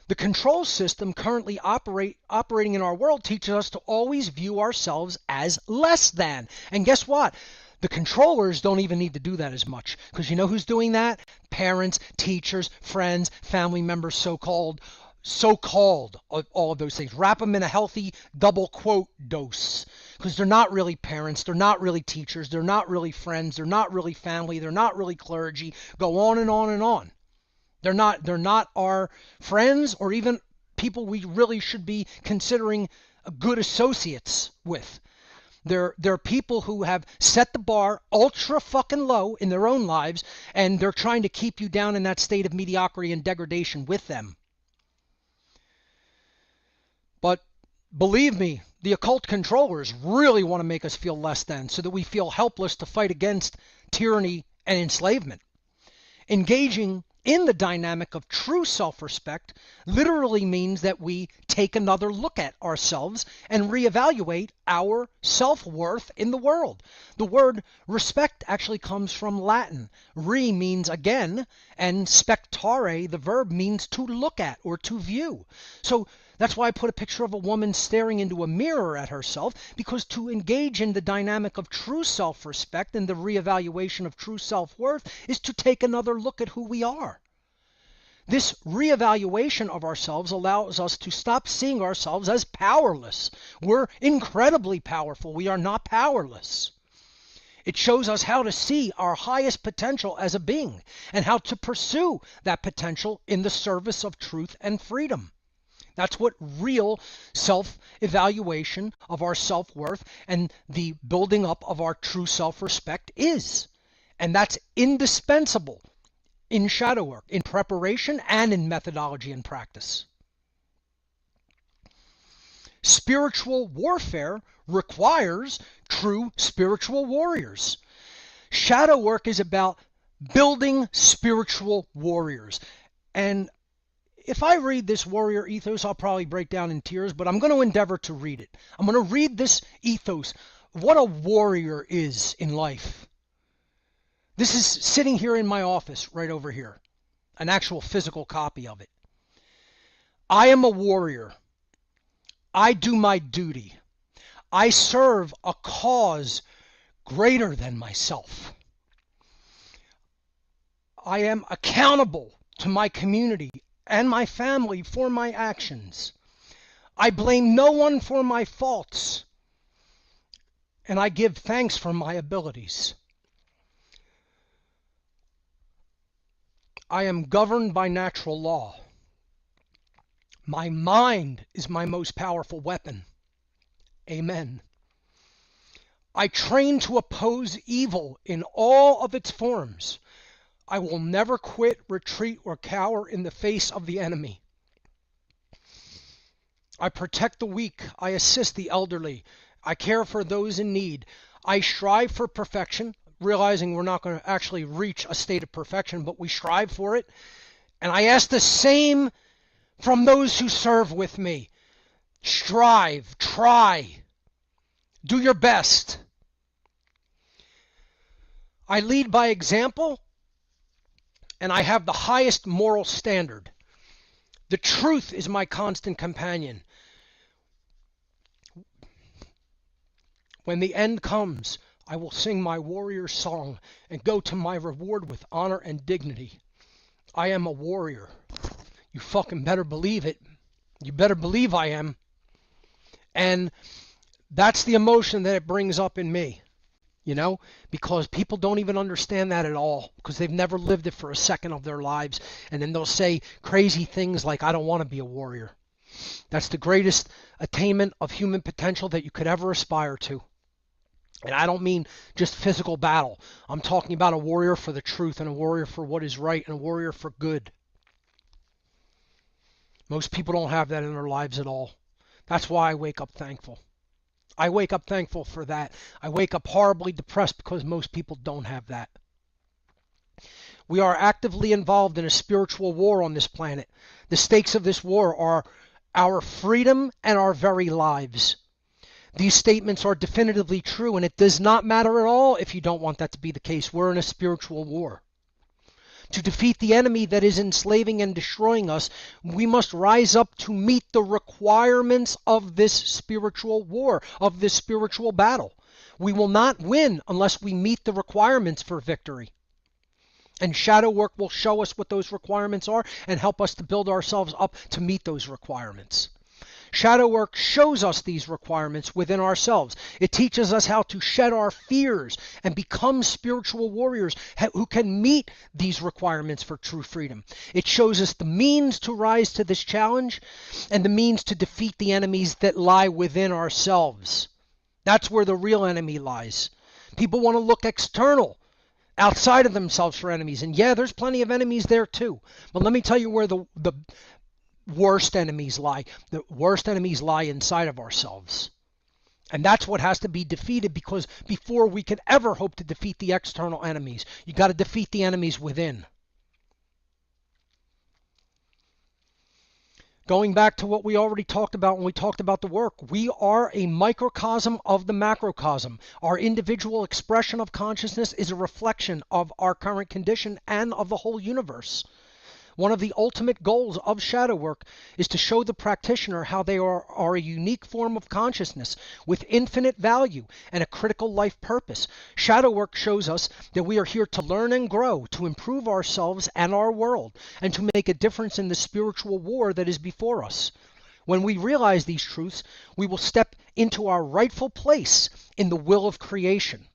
B: The control system currently operating in our world teaches us to always view ourselves as less than. And guess what? The controllers don't even need to do that as much, because you know who's doing that? Parents, teachers, friends, family members, so-called, all of those things. Wrap them in a healthy double quote dose, because they're not really parents, they're not really teachers, they're not really friends, they're not really family, they're not really clergy. Go on and on and on. They're not our friends or even people we really should be considering good associates with. They're people who have set the bar ultra fucking low in their own lives, and they're trying to keep you down in that state of mediocrity and degradation with them. But believe me, the occult controllers really want to make us feel less than, so that we feel helpless to fight against tyranny and enslavement. Engaging in the dynamic of true self-respect literally means that we take another look at ourselves and reevaluate our self-worth in the world. The word respect actually comes from Latin. Re means again, and spectare, the verb, means to look at or to view. So that's why I put a picture of a woman staring into a mirror at herself, because to engage in the dynamic of true self-respect and the reevaluation of true self-worth is to take another look at who we are. This reevaluation of ourselves allows us to stop seeing ourselves as powerless. We're incredibly powerful. We are not powerless. It shows us how to see our highest potential as a being and how to pursue that potential in the service of truth and freedom. That's what real self-evaluation of our self-worth and the building up of our true self-respect is. And that's indispensable in shadow work, in preparation, and in methodology and practice. Spiritual warfare requires true spiritual warriors. Shadow work is about building spiritual warriors. And if I read this warrior ethos, I'll probably break down in tears, but I'm going to endeavor to read it. I'm going to read this ethos, what a warrior is in life. This is sitting here in my office right over here, an actual physical copy of it. I am a warrior. I do my duty. I serve a cause greater than myself. I am accountable to my community and my family for my actions. I blame no one for my faults, and I give thanks for my abilities. I am governed by natural law. My mind is my most powerful weapon. Amen. I train to oppose evil in all of its forms. I will never quit, retreat, or cower in the face of the enemy. I protect the weak. I assist the elderly. I care for those in need. I strive for perfection, realizing we're not going to actually reach a state of perfection, but we strive for it. And I ask the same from those who serve with me. Strive, try, do your best. I lead by example, and I have the highest moral standard. The truth is my constant companion. When the end comes, I will sing my warrior song and go to my reward with honor and dignity. I am a warrior. You fucking better believe it. You better believe I am. And that's the emotion that it brings up in me. You know, because people don't even understand that at all, because they've never lived it for a second of their lives. And then they'll say crazy things like, I don't want to be a warrior. That's the greatest attainment of human potential that you could ever aspire to. And I don't mean just physical battle. I'm talking about a warrior for the truth and a warrior for what is right and a warrior for good. Most people don't have that in their lives at all. That's why I wake up thankful. I wake up thankful for that. I wake up horribly depressed because most people don't have that. We are actively involved in a spiritual war on this planet. The stakes of this war are our freedom and our very lives. These statements are definitively true, and it does not matter at all if you don't want that to be the case. We're in a spiritual war. To defeat the enemy that is enslaving and destroying us, we must rise up to meet the requirements of this spiritual war, of this spiritual battle. We will not win unless we meet the requirements for victory. And shadow work will show us what those requirements are and help us to build ourselves up to meet those requirements. Shadow work shows us these requirements within ourselves. It teaches us how to shed our fears and become spiritual warriors who can meet these requirements for true freedom. It shows us the means to rise to this challenge and the means to defeat the enemies that lie within ourselves. That's where the real enemy lies. People want to look external, outside of themselves, for enemies. And yeah, there's plenty of enemies there too. But let me tell you where the worst enemies lie. The worst enemies lie inside of ourselves. And that's what has to be defeated, because before we could ever hope to defeat the external enemies, you got to defeat the enemies within. Going back to what we already talked about when we talked about the work, we are a microcosm of the macrocosm. Our individual expression of consciousness is a reflection of our current condition and of the whole universe. One of the ultimate goals of shadow work is to show the practitioner how they are a unique form of consciousness with infinite value and a critical life purpose. Shadow work shows us that we are here to learn and grow, to improve ourselves and our world, and to make a difference in the spiritual war that is before us. When we realize these truths, we will step into our rightful place in the will of creation.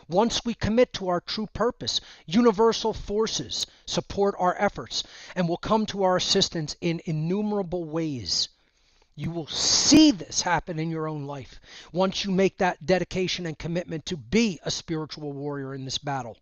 B: Once we commit to our true purpose, universal forces support our efforts and will come to our assistance in innumerable ways. You will see this happen in your own life once you make that dedication and commitment to be a spiritual warrior in this battle.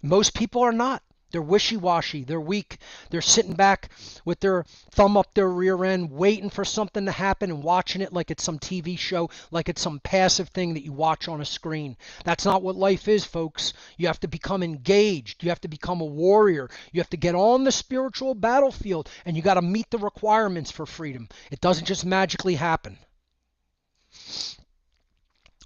B: Most people are not. They're wishy-washy. They're weak. They're sitting back with their thumb up their rear end, waiting for something to happen and watching it like it's some TV show, like it's some passive thing that you watch on a screen. That's not what life is, folks. You have to become engaged. You have to become a warrior. You have to get on the spiritual battlefield, and you got to meet the requirements for freedom. It doesn't just magically happen.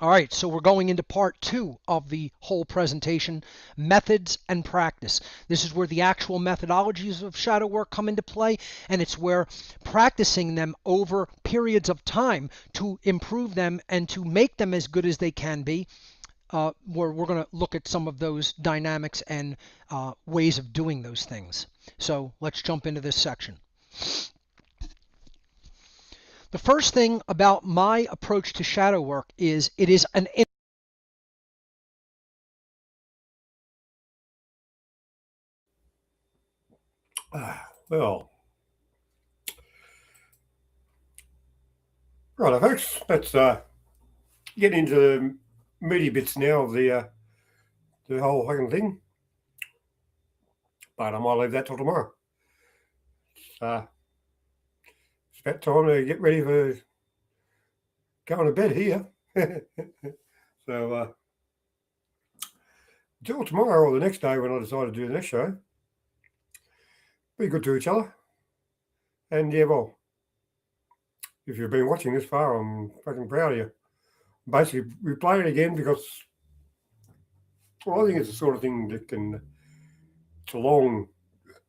B: All right, so we're going into part 2 of the whole presentation, methods and practice. This is where the actual methodologies of shadow work come into play, and it's where practicing them over periods of time to improve them and to make them as good as they can be, we're going to look at some of those dynamics and ways of doing those things. So let's jump into this section. The first thing about my approach to shadow work is it is an
A: well, right, folks, let's get into the meaty bits now of the whole fucking thing. But I might leave that till tomorrow. It's about time to get ready for going to bed here. So until tomorrow or the next day when I decide to do the next show, be good to each other. And yeah, well, if you've been watching this far, I'm fucking proud of you. Basically, we play it again because, well, I think it's the sort of thing that can, it's a long,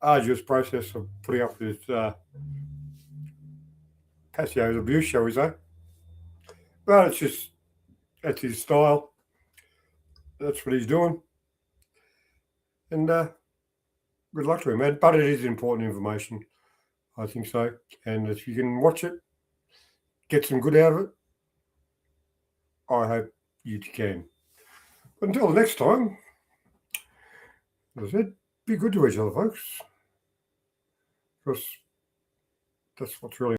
A: arduous process of putting up with Passio's abuse, shall we say. But it's just, that's his style. That's what he's doing. And good luck to him, man. But it is important information. I think so. And if you can watch it, get some good out of it, I hope you can. But until the next time, as I said, be good to each other, folks. Because that's what's really